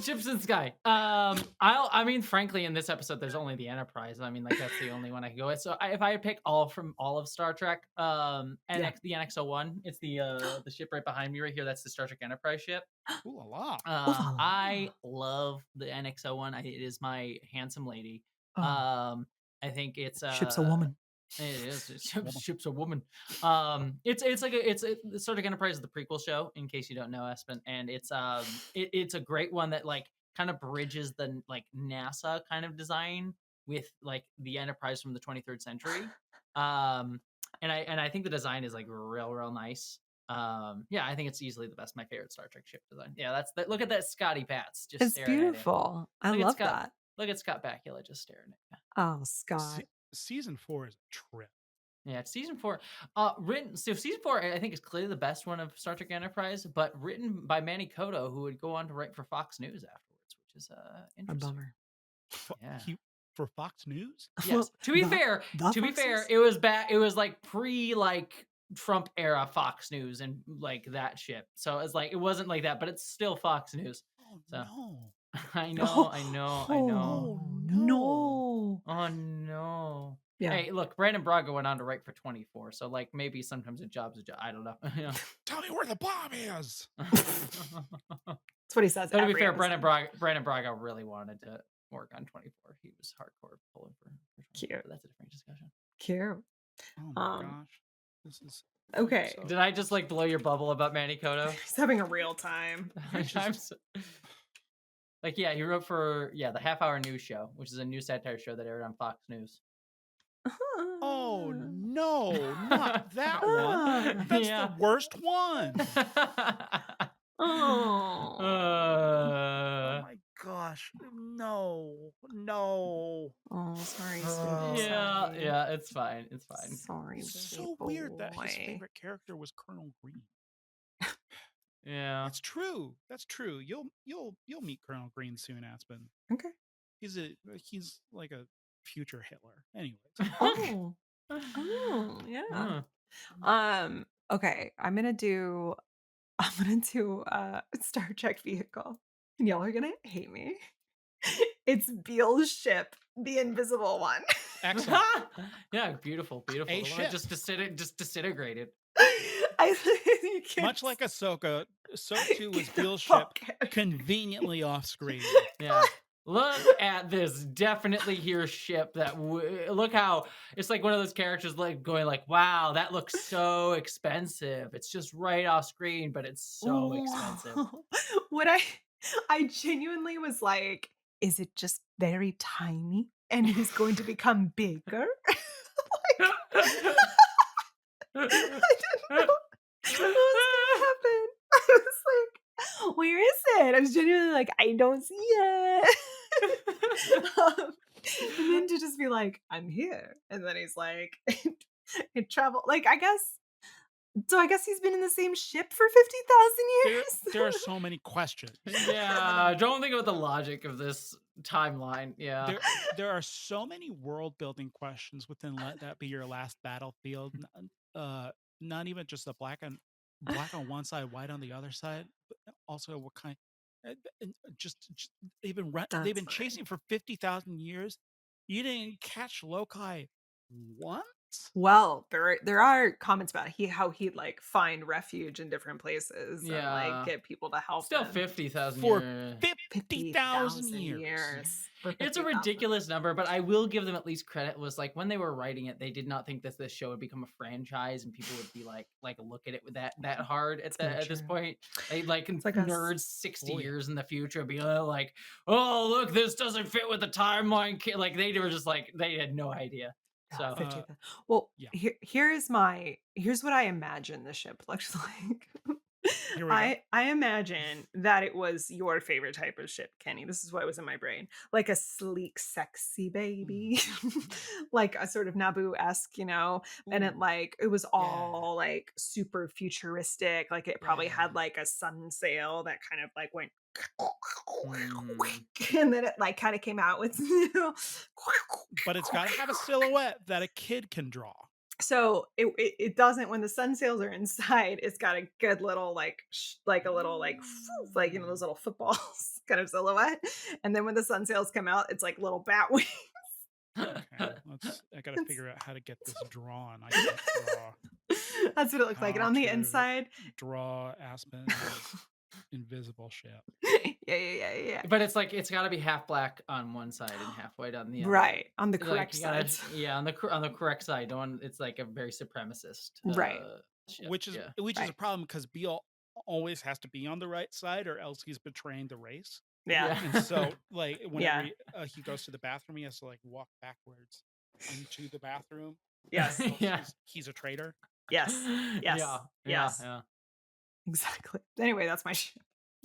Ships in the sky. I mean, frankly, in this episode, there's only the Enterprise. I mean, like that's the only one I can go with. So if I pick all of Star Trek, the NX-01, it's the ship right behind me right here. That's the Star Trek Enterprise ship. Ooh la la. I love the NX-01. It is my handsome lady. I think it's ship's a woman. It is. Ship's a woman. It's Star Trek Enterprise is the prequel show, in case you don't know, Aspen, and it's a great one that like kind of bridges the like NASA kind of design with like the Enterprise from the 23rd century. And I think the design is like real nice. I think it's easily the best. My favorite Star Trek ship design. Yeah, look at that Scotty Pats. Just it's beautiful. I love that. Look at Scott Bakula just staring at you. Oh, Scott. Season 4 is a trip. Yeah, it's season 4. Written so season 4, I think is clearly the best one of Star Trek Enterprise, but written by Manny Koto, who would go on to write for Fox News afterwards, which is A interesting. bummer. Yeah. For Fox News? Yes. Well, to be the- fair, the to be Fox fair, News? it was back. It was like pre like Trump era Fox News and like that shit. So it's like it wasn't like that, but it's still Fox News. Oh So no. I know. Oh no. Oh no. Yeah. Hey, look, Brandon Braga went on to write for 24, so like maybe sometimes a job's a job. I don't know. Tell me where the bomb is. That's what he says. So to be every fair, episode. Brandon Braga really wanted to work on 24. He was hardcore pulling for 24, Cute. but that's a different discussion. Cute. Oh my gosh. This is Okay. so- Did I just like blow your bubble about Manny Koto? He's having a real time. Like, yeah, he wrote for the Half Hour News Show, which is a news satire show that aired on Fox News. Oh no, not that one. That's the worst one. Oh. Oh my gosh. No. Oh, sorry, sweet. Yeah, it's fine. It's fine. Sorry. It's sweet so weird that his boy. favorite character was Colonel Green. Yeah. That's true. You'll meet Colonel Green soon, Aspen. Okay. He's like a future Hitler. Anyways. Oh. Oh, yeah. Okay, I'm gonna do Star Trek vehicle. And y'all are gonna hate me. It's Beale's ship, the invisible one. Excellent. Yeah, beautiful. A The one ship. that just disintegrated. You can't Much like Ahsoka, so too was get the Beale's ship fuck out. conveniently off screen. Yeah. Look at this definitely here ship that look how it's like one of those characters like going like, wow, that looks so expensive. It's just right off screen, but it's so expensive. What I genuinely was like, is it just very tiny and he's going to become bigger? I didn't know what was gonna happen. I was like, where is it? I was genuinely like, I don't see it. And then to just be like, I'm here. And then he's like, it traveled. Like, I guess he's been in the same ship for 50,000 years. There are so many questions. Yeah, don't think about the logic of this timeline. Yeah. There are so many world building questions within Let That Be Your Last Battlefield. Not even just the black on one side, white on the other side, but also what kind. Just they've been chasing for 50,000 years. You didn't catch Lokai once. Well, there are comments about how he'd like find refuge in different places and like get people to help Still him. 50,000 For years. 50,000 years. It's a ridiculous number, but I will give them at least credit. Was like when they were writing it, they did not think that this show would become a franchise and people would be like look at it with that hard at this point. Like nerds 60 years in the future be like, oh look, this doesn't fit with the timeline. Like they were just like they had no idea. So well, here's what I imagine the ship looks like. Here we I imagine that it was your favorite type of ship, Kenny. This is what was in my brain. Like a sleek, sexy baby. Like a sort of Naboo-esque, and it was all like super futuristic. Like it probably had like a sun sail that kind of like went and then it like kind of came out with but it's got to have a silhouette that a kid can draw. So it doesn't when the sun sails are inside. It's got a good little like a little like those little footballs kind of silhouette, and then when the sun sails come out, it's like little bat wings. Okay, I gotta figure out how to get this drawn. I can't draw. That's what it looks like. And on the inside, draw Aspen invisible ship. Yeah. But it's like it's got to be half black on one side and half white on the other. Right, on the correct side. Yeah, on the correct side. It's like a very supremacist. Right. Ship. Which is a problem because Beale always has to be on the right side, or else he's betraying the race. Yeah. And so, like, whenever he goes to the bathroom, he has to like walk backwards into the bathroom. Yes. He's a traitor. Yes. Yeah. Exactly. Anyway, that's my ship.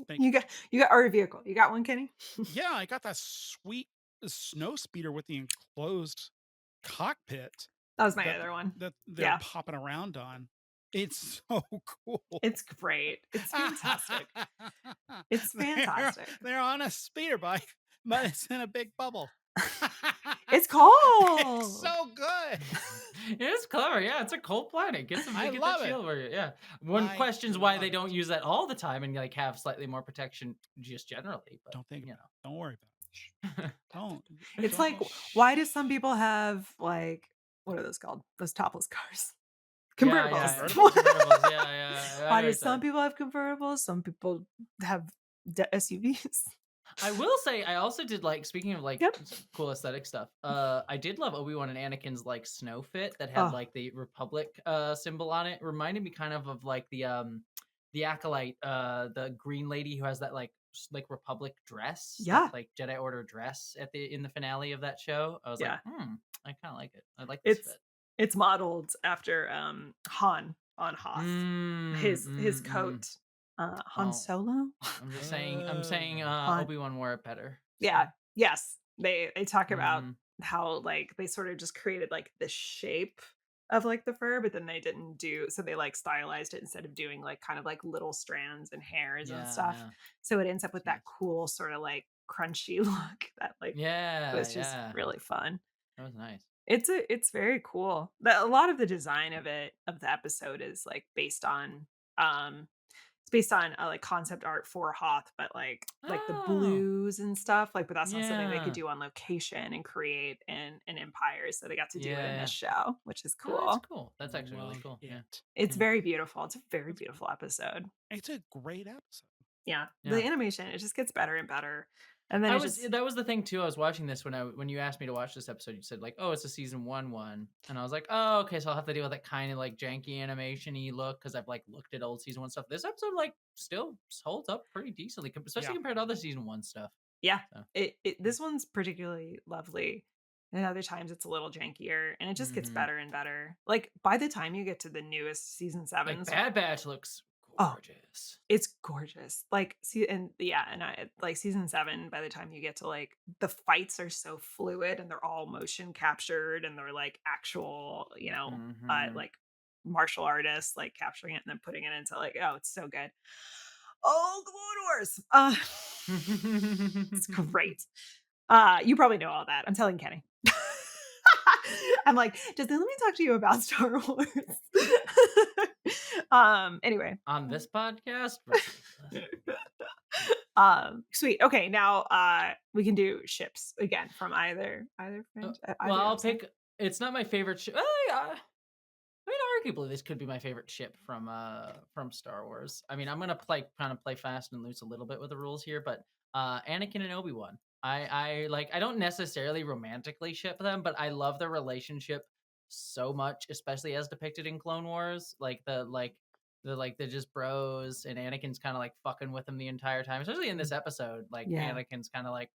Thank you. You got our vehicle. You got one, Kenny? Yeah, I got that sweet snow speeder with the enclosed cockpit. That was my other one. that they're Yeah. popping around on. It's so cool. It's great. It's fantastic. It's fantastic. They're on a speeder bike, but it's in a big bubble. It's cold. It's so good. It's clever. Yeah, it's a cold planet. Get some. I Get love that it. shield where yeah. One I questions why love they it. don't use that all the time and like have slightly more protection just generally. But Don't think you about it. Don't worry about it. Don't. It's don't- like, why do some people have like, what are those called? Those topless cars. Yeah, Convertibles. convertibles. Yeah. Why do some people have convertibles? Some people have SUVs. I will say, I also did like, speaking of like Yep. cool aesthetic stuff, I did love Obi-Wan and Anakin's like snow fit that had Oh. like the Republic symbol on it. Reminded me kind of like the Acolyte, the green lady who has that like Republic dress, that, Yeah. like Jedi Order dress in the finale of that show. I was Yeah. like, I kind of like it. I like this fit. It's modeled after Han on Hoth. His coat. Han Oh. Solo. I'm just saying Han. Obi-Wan wore it better. Yeah. Yes. They talk about Mhm. how like they sort of just created like the shape of like the fur, but then they didn't do so they like stylized it instead of doing like kind of like little strands and hairs and stuff. Yeah. So it ends up with that Nice. cool sort of like crunchy look that like Yeah. was just yeah. really fun. That was nice. It's very cool. A lot of the design of the episode is like based on it's based on like concept art for Hoth, but like the Oh. blues and stuff. Like, but that's not something they Yeah. could do on location and create an empire. So they got to do it in Yeah. this show, which is Oh, cool. that's cool. That's actually really Love cool. Yeah. it. It's Mhm. very beautiful. It's a very beautiful episode. It's a great episode. Yeah. Yeah. The animation, it just gets better and better. And then That was the thing too. I was watching this when you asked me to watch this episode. You said like, "Oh, it's a season 1, and I was like, "Oh, okay." So I'll have to deal with that kind of like janky animation-y look because I've like looked at old season 1 stuff. This episode like still holds up pretty decently, especially Yeah. compared to other season 1 stuff. yeah, So. this one's particularly lovely. And other times it's a little jankier, and it just gets Mhm. better and better. Like by the time you get to the newest season 7, Like Bad Batch looks Oh. gorgeous. it's gorgeous. Like and I like season 7, by the time you get to like the fights are so fluid and they're all motion captured and they're like actual, Mhm. like martial artists like capturing it and then putting it into like, oh, it's so good. Oh, Clone Wars. It's great. You probably know all that. I'm telling Kenny. I'm like, just let me talk to you about Star Wars. Anyway. On this podcast. Sweet. Okay, now we can do ships again from either franchise. Well, I'll pick. It's not my favorite ship. I mean, arguably, this could be my favorite ship from Star Wars. I mean, I'm gonna play fast and loose a little bit with the rules here, but Anakin and Obi-Wan. I don't necessarily romantically ship them, but I love their relationship so much, especially as depicted in Clone Wars. They're just bros, and Anakin's kind of like fucking with him the entire time, especially in this episode. Like Yeah. Anakin's kind of like,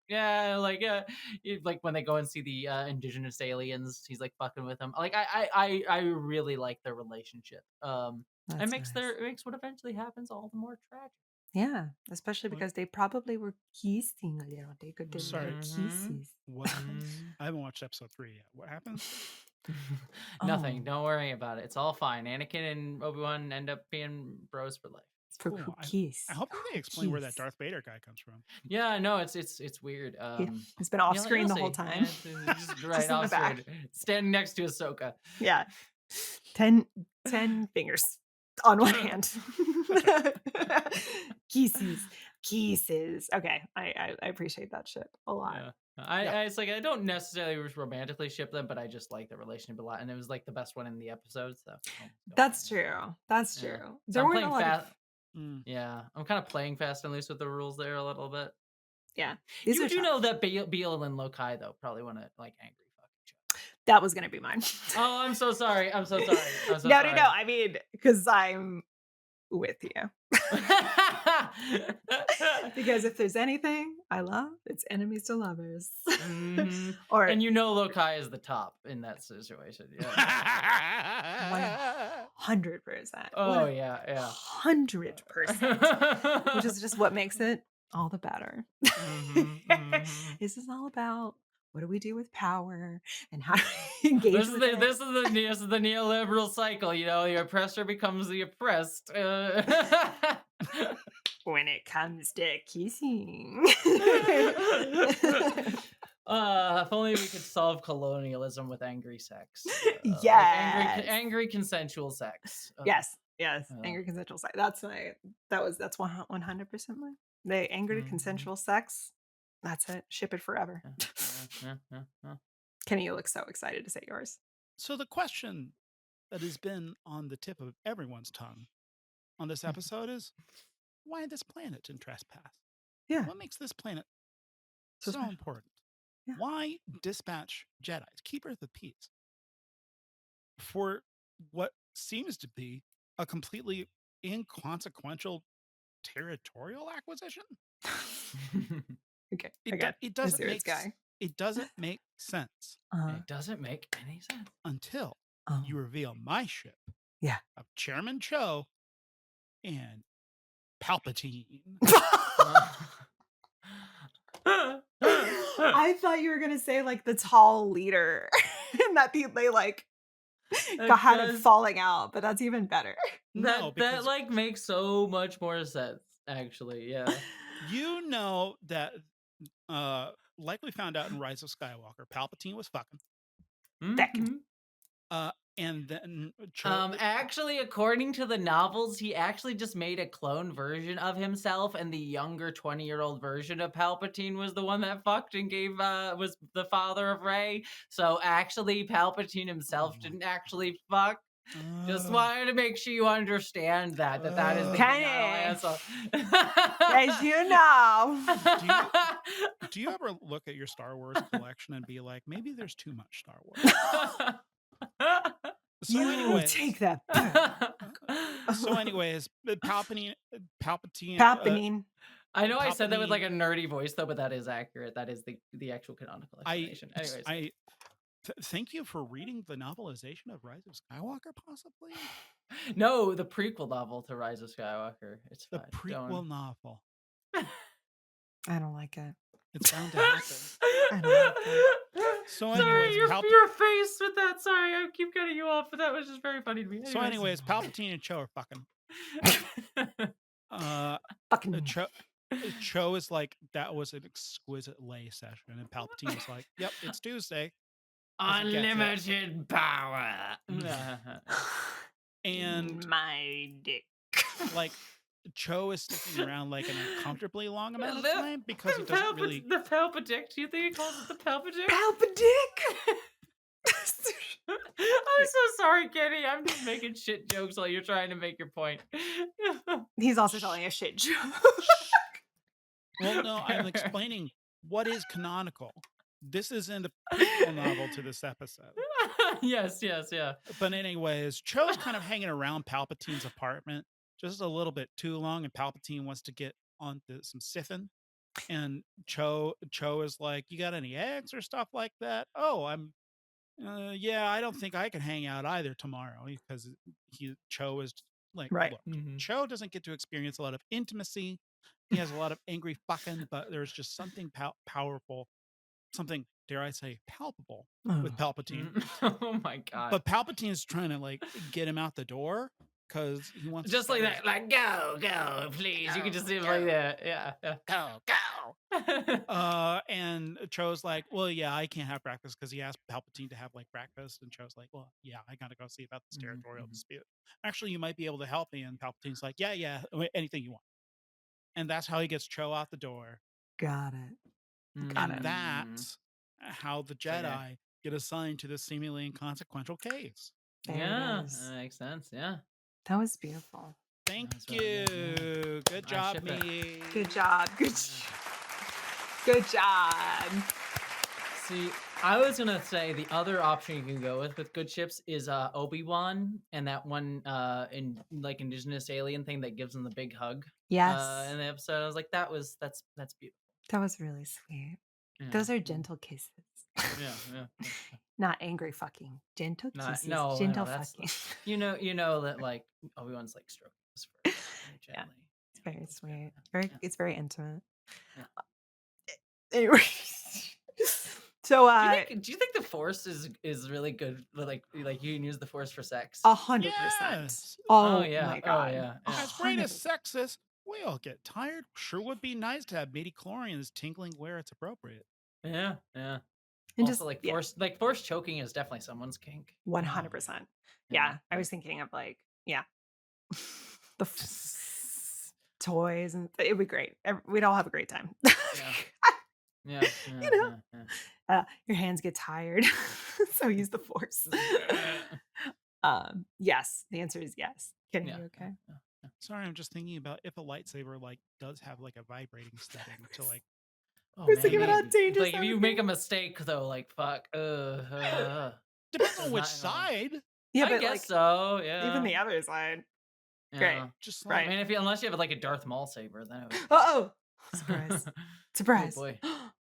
like when they go and see the indigenous aliens, he's like fucking with them. Like I really like their relationship. It makes what eventually happens all the more tragic. Yeah, especially What? because they probably were kissing a little. They could do Sorry. little kisses. What happens? I haven't watched episode 3 yet. What happens? Nothing. Oh. Don't worry about it. It's all fine. Anakin and Obi-Wan end up being bros for life. For Cool. cookies. I hope they explain where that Cookies. Darth Vader guy comes from. Yeah, no, it's weird. Yeah, he's been off screen the you'll whole see. time. Yeah, it's just right in the off back. screen, standing next to Ahsoka. Yeah. 10 fingers on one hand. Kisses. Okay. I appreciate that shit a lot. Yeah. Yeah. It's like I don't necessarily romantically ship them, but I just like the relationship a lot, and it was like the best one in the episode. So That's true. That's Yeah. true. So There I'm weren't a playing lot fast. of Mm. Yeah, I'm kind of playing fast and loose with the rules there a little bit. yeah. These You are do tough. know that Beal and Lokai though probably want to like angry fuck each other. That was gonna be mine. Oh, I'm so sorry. I'm so sorry. I'm so no. sorry. I mean, because I'm with you. Because if there's anything I love, it's enemies to lovers. Mhm. Or And you know Lokai is the top in that situation. Yeah. 100%. Oh yeah. 100%. Which is just what makes it all the better. Mhm, mhm. This is all about what do we do with power and how do we engage This is with the it? this is the neoliberal cycle. You know, the oppressor becomes the oppressed. When it comes to kissing. If only we could solve colonialism with angry sex. Like Yes. angry consensual sex. Yes. Angry consensual sex. That's 100% mine. The angry consensual sex. That's it. Ship it forever. Yeah. Kenny, you look so excited to say yours. So the question that has been on the tip of everyone's tongue on this episode is, why this planet in Trespass? Yeah. What makes this planet So so special. important? Yeah. Why dispatch Jedi, keepers of peace, for what seems to be a completely inconsequential territorial acquisition? Okay. It doesn't Serious make guy. it doesn't make sense It doesn't make any sense until Oh. you reveal my ship. Yeah. Of Chairman Cho and Palpatine. I thought you were gonna say like the tall leader, and that they like had a falling out, but that's even better. That like makes so much more sense. Actually, yeah. You know that, like we found out in Rise of Skywalker, Palpatine was fucking. Second. And then Cho, actually, according to the novels, he actually just made a clone version of himself, and the younger 20-year-old version of Palpatine was the one that fucked and gave was the father of Rey. So actually, Palpatine himself didn't actually fuck. Just wanted to make sure you understand that is the Kenny. answer. As you know. do you ever look at your Star Wars collection and be like, maybe there's too much Star Wars? So You anyways, take that. So anyways, Palpatine. I know I said that with like a nerdy voice though, but that is accurate. That is the actual canonical explanation. Anyways, thank you for reading the novelization of Rise of Skywalker, possibly? No, the prequel novel to Rise of Skywalker. It's the fine. prequel novel. I don't like it. It's bound to happen. I don't like it. So sorry, anyways, your face with that. Sorry, I keep cutting you off, but that was just very funny to me. So anyways, Palpatine and Cho are fucking. Fucking. Cho is like, that was an exquisite lay session, and Palpatine was like, yep, it's Tuesday. Unlimited power. And my dick. Like, Cho is sticking around like an uncomfortably long amount of time because he doesn't really. The Palpadick. Do you think it calls it the Palpadick? Palpadick. I'm so sorry, Kenny. I'm just making shit jokes while you're trying to make your point. He's also telling a shit joke. Well, no, I'm explaining what is canonical. This is in the prequel novel to this episode. Yes, yeah. But anyways, Cho's kind of hanging around Palpatine's apartment just a little bit too long, and Palpatine wants to get on some siphon. And Cho is like, you got any eggs or stuff like that? Oh, yeah, I don't think I can hang out either tomorrow, because Cho is like, right. Look, Cho doesn't get to experience a lot of intimacy. He has a lot of angry fucking, but there's just something powerful, something, dare I say, palpable with Palpatine. Oh my god! But Palpatine's trying to like get him out the door because he wants just like that, like go, please. You can just do it like that, yeah. Go. And Cho's like, well, yeah, I can't have breakfast because he asked Palpatine to have like breakfast, and Cho's like, well, yeah, I gotta go see about this territorial dispute. Actually, you might be able to help me. And Palpatine's like, yeah, anything you want. And that's how he gets Cho out the door. Got it. That's how the Jedi get assigned to this seemingly inconsequential case. That makes sense. Yeah, that was beautiful. Thank you. Good job, me. Good job. Good job. See, I was gonna say the other option you can go with good ships is Obi-Wan and that one in like indigenous alien thing that gives him the big hug. Yes. In the episode, I was like, that's beautiful. That was really sweet. Yeah. Those are gentle kisses. Yeah. Not angry fucking. Gentle kisses. Gentle fucking. You know that like Obi-Wan's like stroking his fur gently. It's very sweet. It's very intimate. Yeah. Anyway, So do you think the Force is really good? Like you can use the Force for sex? 100%. Yes. Oh yeah. my god. Oh yeah. As great as 100%. sex is, we all get tired. Sure would be nice to have midichlorians tinkling where it's appropriate. Yeah. Yeah. And Also, like force choking is definitely someone's kink. 100%. Yeah. I was thinking of like, the toys, and it'd be great. We'd all have a great time. Yeah. Your hands get tired, so use the Force. Yes, the answer is yes. Kenny, you okay? Sorry, I'm just thinking about if a lightsaber like does have like a vibrating setting to like. Oh, We're thinking about how dangerous. Like if you make a mistake though, like fuck. Depends on which side. Yeah, I but guess like so. Yeah. even the other side. Great. Just Right. I mean, unless you have like a Darth Maul saber, then. Surprise! Surprise! Oh boy.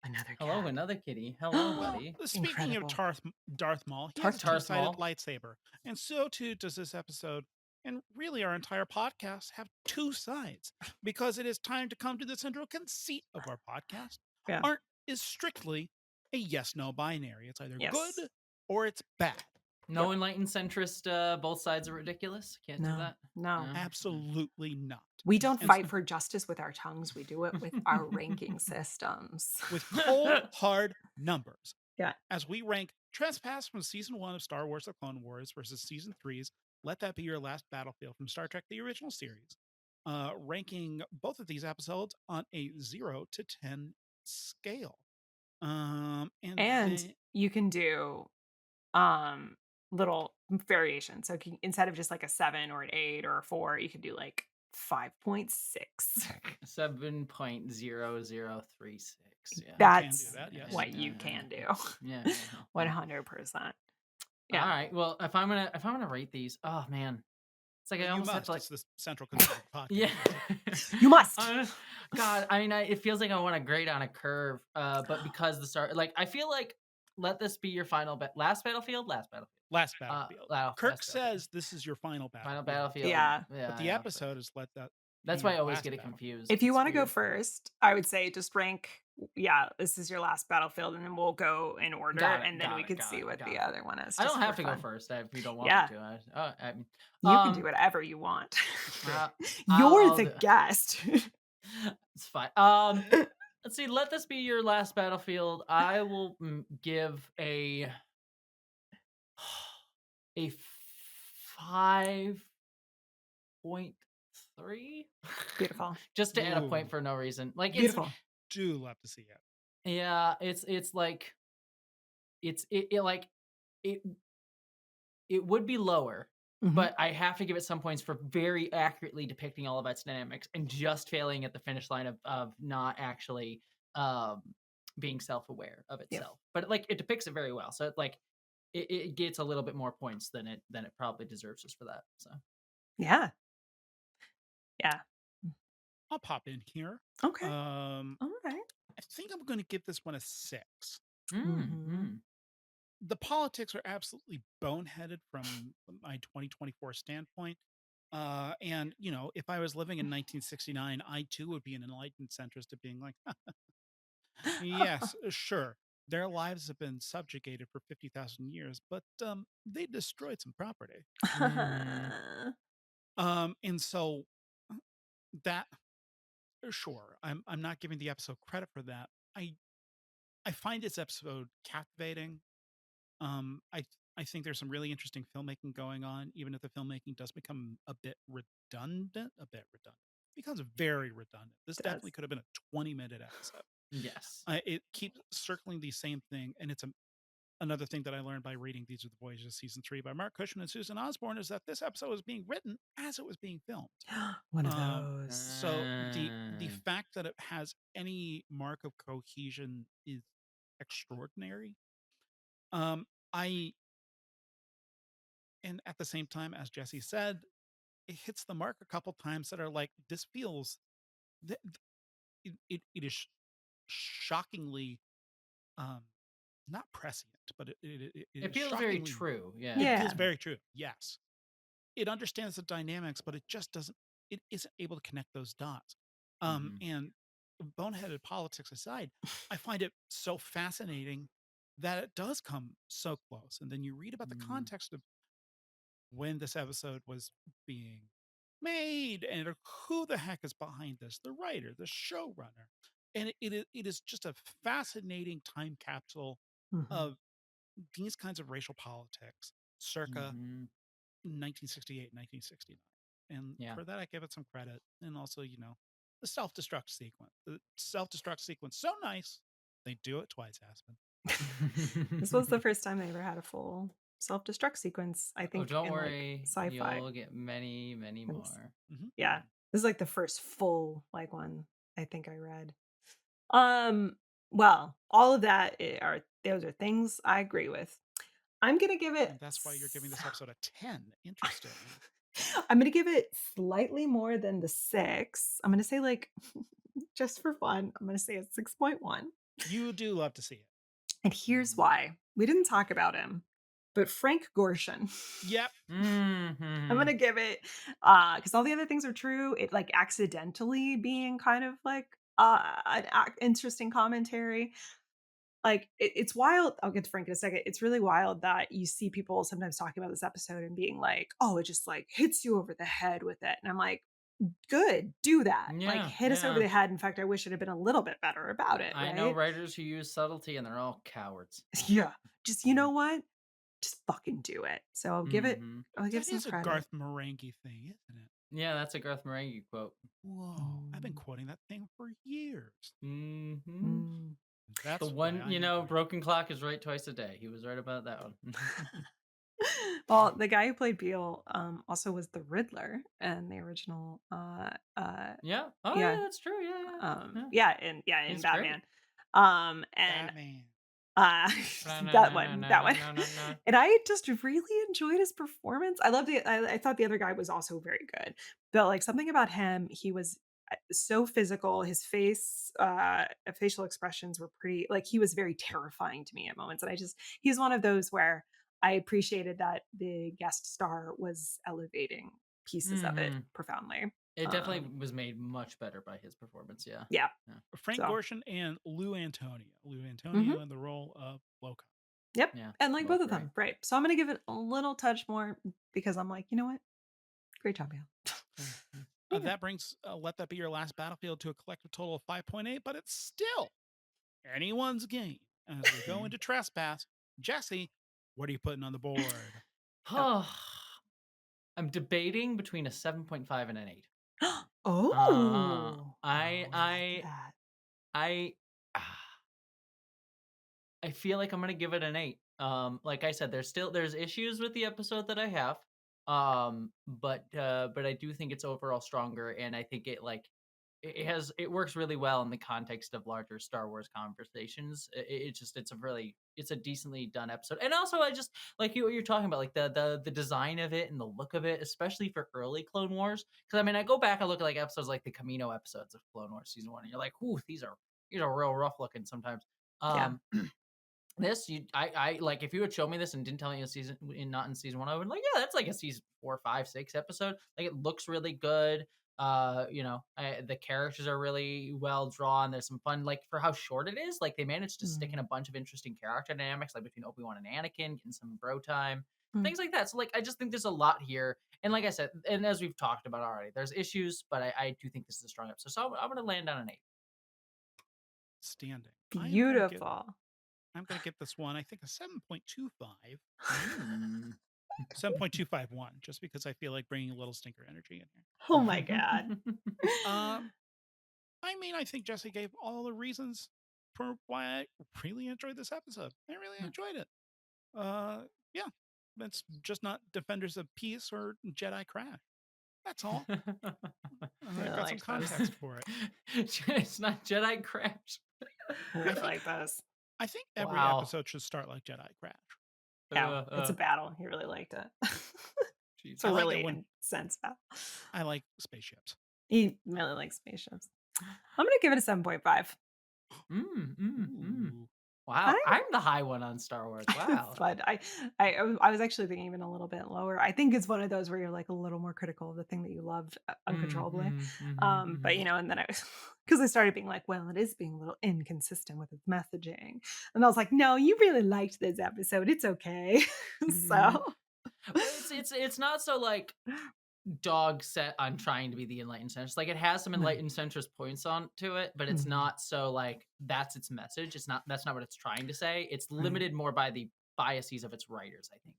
Another cat. Hello, another kitty. Hello, buddy. Speaking Incredible. of Darth Maul, he has a Darth two-sided Maul. lightsaber, and so too does this episode, and really our entire podcast have two sides, because it is time to come to the central conceit of our podcast. Yeah. Art is strictly a yes/no binary. It's either Yes. good or it's bad. No enlightened centrist. Both sides are ridiculous. Can't do that. No. Absolutely not. We don't And fight for justice with our tongues. We do it with our ranking systems. with cold, hard numbers. Yeah. As we rank Trespass from season 1 of Star Wars: The Clone Wars versus season 3's Let That Be Your Last Battlefield from Star Trek: The Original Series, ranking both of these episodes on a 0 to 10 scale. And you can do little variations. So instead of just like a 7 or an 8 or a 4, you could do like 5.6. 7.0036. Yeah. That's that, yes. what you can do. Yeah. 100%. Yeah. All right. Well, if I'm gonna rate these, oh man, it's like I you almost have must. to like. It's the central conceit of the podcast. Yeah. You must. God, I mean, it feels like I want to grade on a curve, but because the start, like, I feel like let this be your final last battlefield. Last battlefield. Kirk says this is your final battlefield. Final battlefield. Yeah. But the episode is let that. That's be why I your always last get it battlefield. confused. If you It's want to go weird. first, I would say just rank, this is your last battlefield, and then we'll go in order, and then we can see what the other one is. I don't just have for to go fun. first if you don't want Yeah. me to. You can do whatever you want. I'll You're the do- guest. It's fine. Let's see. Let this be your last battlefield. I will give a 5.3. Beautiful. Just to add a point Ooh. for no reason. Like it's Beautiful. Do love to see it. yeah. It's like it would be lower. Mhm. But I have to give it some points for very accurately depicting all of its dynamics and just failing at the finish line of not actually being self-aware of itself. But like it depicts it very well. So it gets a little bit more points than it probably deserves just for that. So Yeah. I'll pop in here. Okay. All right. I think I'm going to give this one a 6. Mhm. The politics are absolutely boneheaded from my 2024 standpoint. And, if I was living in 1969, I too would be an enlightened centrist of being like, yes, sure. Their lives have been subjugated for 50,000 years, but they destroyed some property. And so that, sure, I'm not giving the episode credit for that. I find this episode captivating. I think there's some really interesting filmmaking going on, even if the filmmaking does become a bit redundant. Becomes very redundant. This definitely could have been a 20-minute episode. yes. It keeps circling the same thing, and it's another thing that I learned by reading These Are the Voyages season 3 by Mark Cushman and Susan Osborne is that this episode was being written as it was being filmed. One of those. So the fact that it has any mark of cohesion is extraordinary. And at the same time, as Jessie said, it hits the mark a couple times that are like, this feels, it is shockingly, not prescient, but It feels very true. Yeah. It feels very true. Yes. It understands the dynamics, but it just it isn't able to connect those dots. And boneheaded politics aside, I find it so fascinating that it does come so close. And then you read about the context of when this episode was being made and who the heck is behind this, the writer, the showrunner. And it is just a fascinating time capsule of these kinds of racial politics circa 1968, 1969. And Yeah. for that, I give it some credit. And also, the self-destruct sequence. The self-destruct sequence, so nice. They do it twice, Aspen. This was the first time they ever had a full self-destruct sequence, I think. Don't in, worry, sci-fi. you'll get many, many more. Yeah, this is like the first full one I think I read. Well, all of that those are things I agree with. I'm gonna give it. And that's why you're giving this episode a 10. Interesting. I'm gonna give it slightly more than the 6. I'm gonna say just for fun, I'm gonna say a 6.1. You do love to see it. And here's why. We didn't talk about him, but Frank Gorshin. Yep. I'm gonna give it because all the other things are true. It accidentally being kind of an interesting commentary. It's wild. I'll get to Frank in a second. It's really wild that you see people sometimes talking about this episode and being like, "Oh, it just hits you over the head with it," and I'm like, "Good, do that. Hit us over the head." In fact, I wish it had been a little bit better about it. I know writers who use subtlety, and they're all cowards. Yeah, just you know what? Just fucking do it. So I'll give it. I'll give some credit. A Garth Marenghi thing, isn't it? Yeah, that's a Garth Marenghi quote. Whoa, I've been quoting that thing for years. That's the one. Broken clock is right twice a day. He was right about that one. Well, the guy who played Beale also was the Riddler in the original. Yeah. Oh, yeah, that's true. Yeah. In Batman. Great. And Batman. that one. And I just really enjoyed his performance. I loved it. I thought the other guy was also very good, but something about him, he was so physical. His face, facial expressions were pretty. He was very terrifying to me at moments, and he's one of those where I appreciated that the guest star was elevating pieces of it profoundly. It definitely was made much better by his performance. Yeah. Yeah. Frank Gorshin and Lou Antonio. Lou Antonio in the role of Loka. Yep. Yeah. And both of them. Right. So I'm going to give it a little touch more because I'm you know what? Great job, Beale. That brings Let That Be Your Last Battlefield to a collective total of 5.8, but it's still anyone's game. As we go into Trespass, Jessie, what are you putting on the board? I'm debating between a 7.5 and an 8. I feel like I'm gonna give it an 8. Like I said, there's issues with the episode that I have. But I do think it's overall stronger, and I think it works really well in the context of larger Star Wars conversations. It's a decently done episode. And also I just like what you're talking about, the design of it and the look of it, especially for early Clone Wars. Because I go back and look at episodes like the Camino episodes of Clone Wars season 1, and you're like, ooh, these are real rough looking sometimes. This I if you had shown me this and didn't tell me not in season 1, I would that's a season 4, 5, 6 episode. It looks really good. The characters are really well drawn. There's some fun, for how short it is. They managed to stick in a bunch of interesting character dynamics, between Obi-Wan and Anakin, getting some bro time, things like that. So I just think there's a lot here. And like I said, and as we've talked about already, there's issues, but I do think this is a strong episode. So I'm going to land on an 8. Standing. Beautiful. I'm going to give this one, I think, a 7.25. 7.251, just because I feel like bringing a little stinker energy in here. Oh my God. I think Jessie gave all the reasons for why I really enjoyed this episode. I really enjoyed it. Yeah, it's just not Defenders of Peace or Jedi Crash. That's all. I've got some context for it. It's not Jedi Crash. I like this. I think every episode should start like Jedi Crash. Yeah, it's a battle. He really liked it. It's a really intense battle. I like spaceships. He really likes spaceships. I'm going to give it a 7.5. Wow, I'm the high one on Star Wars. Wow. But I was actually thinking even a little bit lower. I think it's one of those where you're like a little more critical of the thing that you loved uncontrollably. But and then I because I started being like, well, it is being a little inconsistent with its messaging, and I was like, no, you really liked this episode. It's okay. So It's not so like dog set on trying to be the enlightened centrist. Like it has some enlightened centrist points on to it, but it's not so like that's its message. That's not what it's trying to say. It's limited more by the biases of its writers, I think,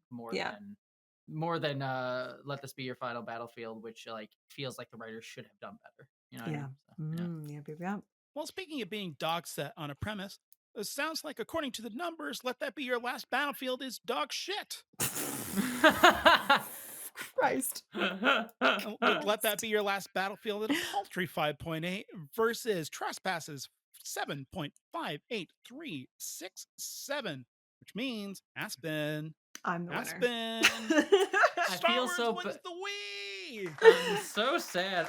more than let this be your final battlefield, which like feels like the writers should have done better. You know what I mean? Yeah. Well, speaking of being dog set on a premise, it sounds like according to the numbers, Let That Be Your Last Battlefield is dog shit. Christ. Let That Be Your Last Battlefield at a paltry 5.8 versus Trespass's 7.58367, which means Aspen. I'm the Aspen. winner. I Star feel Wars so wins the Wii. I'm so sad.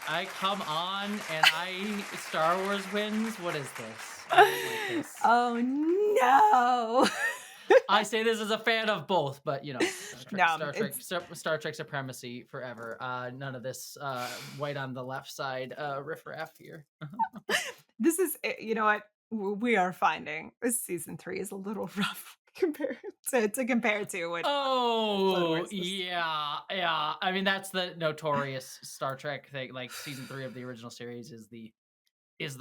I come on and Star Wars wins. What is this? I don't like this. Oh no. I say this as a fan of both, but you know, Star Trek supremacy forever. None of this white on the left side riffraff here. This is, you know what, we are finding this season 3 is a little rough compared to compare to what. Oh yeah. I mean, that's the notorious Star Trek thing. Like season 3 of the original series is the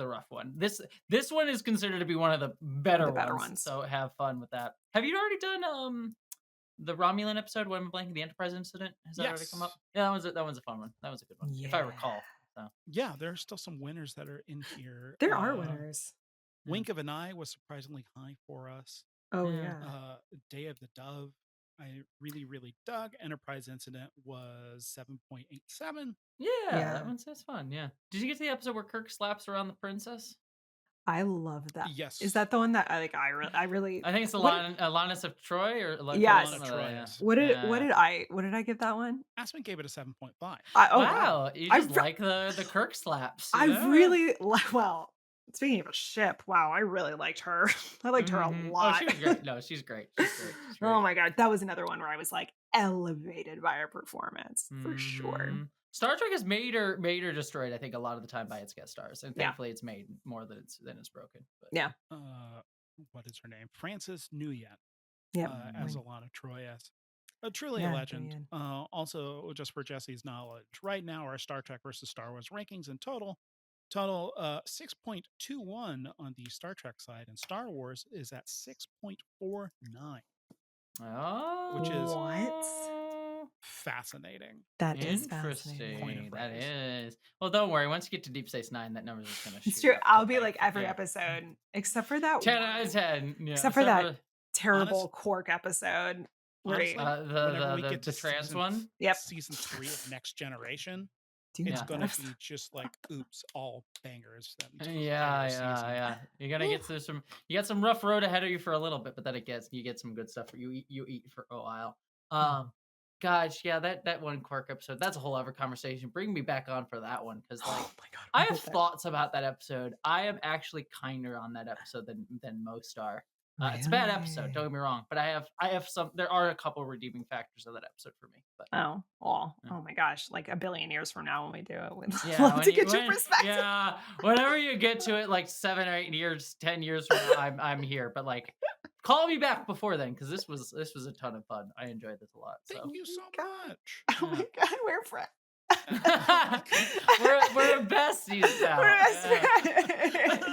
rough one. This one is considered to be one of the better ones. So have fun with that. Have you already done the Romulan episode? When I'm blanking, the Enterprise incident, has that already come up? Yeah, that one's a fun one. That was a good one, if I recall. So. Yeah, there are still some winners that are in here. There are winners. Wink of an Eye was surprisingly high for us. Oh yeah. Day of the Dove, I really, really dug. Enterprise Incident was 7.87. Yeah, that's fun. Yeah. Did you get to the episode where Kirk slaps around the princess? I love that. Yes. Is that the one that I really? I think it's Alanis of Troy or yes. Of Troy. What did I give that one? Aspen gave it a 7.5. Wow. You just like the Kirk slaps. Really well. Speaking of a ship, wow, I really liked her. I liked her a lot. Oh, she was great. No, she's great. She's great. Oh my god, that was another one where I was like elevated by her performance for sure. Star Trek has made or destroyed, I think, a lot of the time by its guest stars, and thankfully it's made more than it's broken. But. Yeah. What is her name? Frances Nguyen. Yeah. As Alana Troy as. Truly a legend. Also, just for Jessie's knowledge, right now our Star Trek versus Star Wars rankings in total 6.21 on the Star Trek side, and Star Wars is at 6.49. Oh, which is what? Fascinating. That is fascinating. That is. Well, don't worry. Once you get to Deep Space Nine, that number's just gonna. It's true. I'll be like every episode, except for that 10 out of 10. Yeah. Except for that terrible Quark episode. Honestly, the trans one. Yep. Season 3 of Next Generation. It's gonna be just like oops, all bangers. Yeah. You're gonna get through some. You got some rough road ahead of you for a little bit, but then you get some good stuff. You eat for a while. Gosh, yeah, that one Quark episode. That's a whole other conversation. Bring me back on for that one because like I have thoughts about that episode. I am actually kinder on that episode than most are. It's a bad episode, don't get me wrong, but I have some. There are a couple redeeming factors of that episode for me. But oh my gosh, like a billion years from now when we do it, we'd love to get your perspective. Yeah, whenever you get to it, like 7 or 8 years, 10 years from now, I'm here. But like, call me back before then because this was a ton of fun. I enjoyed this a lot. So. Thank you so much. Oh my god, we're friends. we're besties now. We're best friends.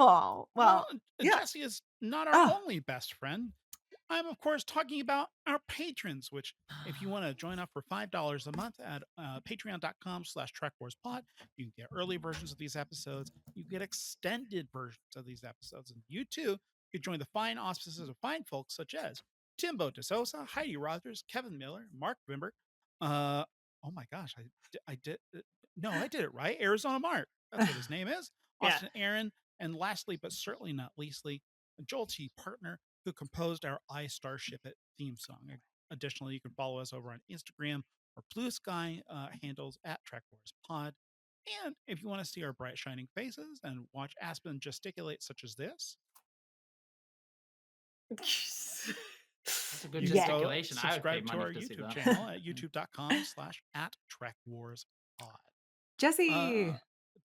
Oh, well, Jessie is not our only best friend. I'm, of course, talking about our patrons, which if you want to join up for $5 a month at patreon.com/TrekWarsPod, you can get early versions of these episodes. You get extended versions of these episodes. And you, too, could join the fine auspices of fine folks such as Timbo DeSosa, Heidi Rogers, Kevin Miller, Mark Wimber. Oh, my gosh. I did it right. Arizona Mark. That's what his name is. Austin Aaron. And lastly, but certainly not leastly, Joel T. Partner, who composed our I Starship It theme song. Additionally, you can follow us over on Instagram or Blue Sky handles at TrekWarsPod. And if you want to see our bright shining faces and watch Aspen gesticulate such as this, That's a good Yeah. gesticulation. I would subscribe pay to money our to see YouTube that. channel at youtube.com/@TrekWarsPod. Jesse,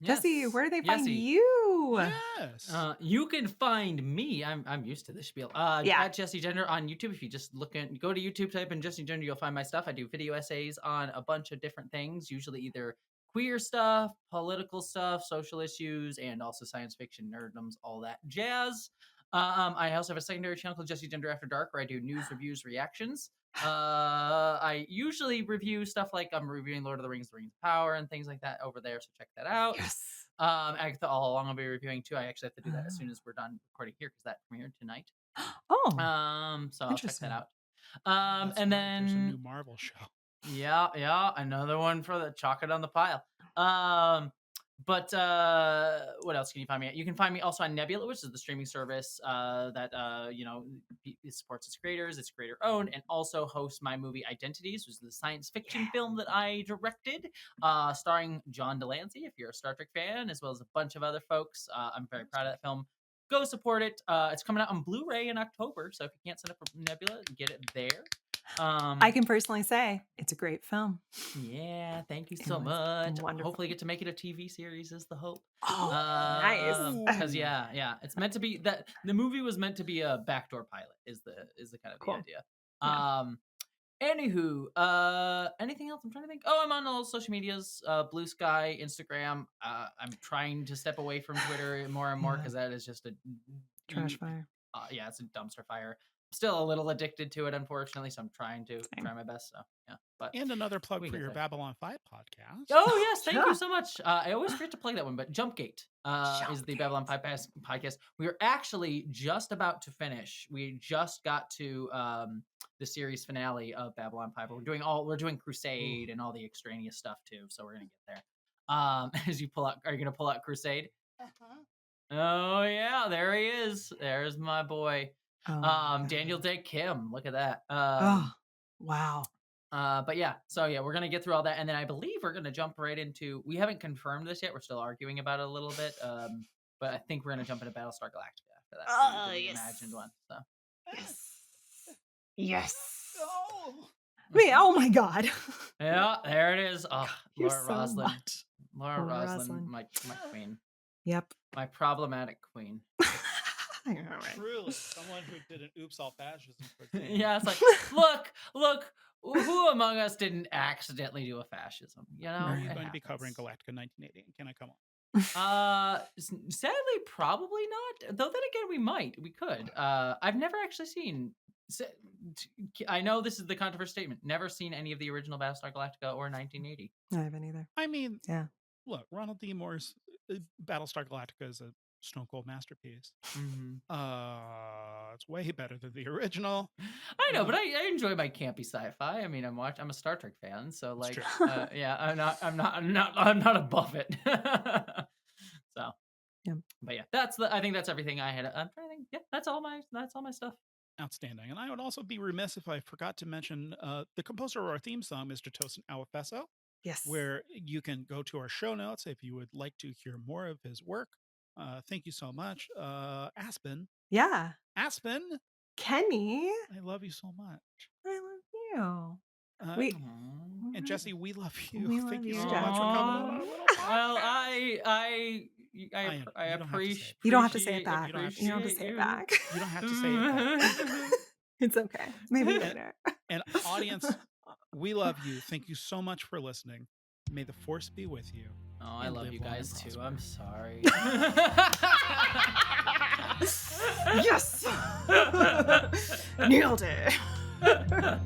Jesse, Yes. where do they find Jesse. you? Yes. You can find me. I'm used to this spiel. Yeah. At Jesse Gender on YouTube. If you just go to YouTube, type in Jesse Gender, you'll find my stuff. I do video essays on a bunch of different things, usually either queer stuff, political stuff, social issues, and also science fiction, nerddoms, all that jazz. I also have a secondary channel called Jesse Gender After Dark, where I do news, reviews, reactions. I usually review stuff like I'm reviewing Lord of the Rings of Power, and things like that over there. So check that out. Yes. All along I'll be reviewing too. I actually have to do that as soon as we're done recording here because that premiered tonight. Oh, So I'll check interesting. that out. That's And right, there's a then new Marvel show. yeah, another one for the chocolate on the pile. But what else can you find me at? You can find me also on Nebula, which is the streaming service that it supports its creators, it's creator owned, and also hosts my movie Identities, which is the science fiction film that I directed, starring John Delancey. If you're a Star Trek fan, as well as a bunch of other folks, I'm very proud of that film. Go support it. It's coming out on Blu-ray in October, so if you can't sign up for Nebula, get it there. I can personally say it's a great film. Yeah, thank you It so was much. wonderful. Hopefully get to make it a TV series is the hope. Oh, nice. Because yeah, it's meant to be that the movie was meant to be a backdoor pilot is the kind of Cool. the idea. Yeah. Anywho, anything else? I'm trying to think. Oh, I'm on all social medias, Blue Sky, Instagram. I'm trying to step away from Twitter more and more Yeah. because that is just a Trash fire. yeah, it's a dumpster fire. Still a little addicted to it, unfortunately, so I'm trying to Same. try my best. So yeah, but And another plug we for get your there. Babylon 5 podcast. oh yes, thank you Yeah. so much. I always forget to plug that one, but Jumpgate is the Babylon 5 podcast. We are actually just about to finish. We just got to the series finale of Babylon 5. We're doing Crusade and all the extraneous stuff too, so we're gonna get there. As you pull out, are you gonna pull out Crusade? Oh yeah, there he is. There's my boy. Oh, Daniel Day Kim. Look at that. oh, wow. But yeah, so yeah, we're gonna get through all that, and then I believe we're gonna jump right into. We haven't confirmed this yet. We're still arguing about it a little bit. But I think we're gonna jump into Battlestar Galactica after that. Oh, the yes. Imagined one. So Yes. Oh. Me, oh my God. yeah, there it is. Oh, You're Laura so Roslin. much. Laura Laura Roslin, Roslin. my queen, Yep. my problematic queen. I know, right? Truly, someone who did an oops all fascism for a day. Yeah, it's like, look, who among us didn't accidentally do a fascism? You know, Are Right. you it going to be covering happens. Galactica 1980? Can I come on? Sadly, probably not. Though then again, we could. I've never actually seen. I know this is the controversial statement. Never seen any of the original Battlestar Galactica or 1980. I haven't either. I mean, Yeah. look, Ronald D. Moore's Battlestar Galactica is a stone cold masterpiece. Mm-hmm. It's way better than the original. I know, but I enjoy my campy sci-fi. I mean, I'm a Star Trek fan, so That's like, true. yeah, I'm not above it. So, Yeah. But yeah, I think that's everything I had. I'm trying to think. Yeah, that's all my stuff. Outstanding. And I would also be remiss if I forgot to mention the composer of our theme song, Mr. Tosin Awofeso, Yes. where you can go to our show notes if you would like to hear more of his work. Thank you so much. Aspen, Kenny, I love you so much. I love you. Uh, We- Aw. and Jesse, we love you. We Thank love you you, so much for coming on our little podcast. Well, I You don't have to say appreciate. You don't have to say it back. You don't have to You don't have to appreciate say it you. back. You don't have to say it back. It's okay. Maybe later. And audience, we love you. Thank you so much for listening. May the force be with you. Oh, I And love live you long and guys too. prosper. I'm sorry. Yes. Nailed it.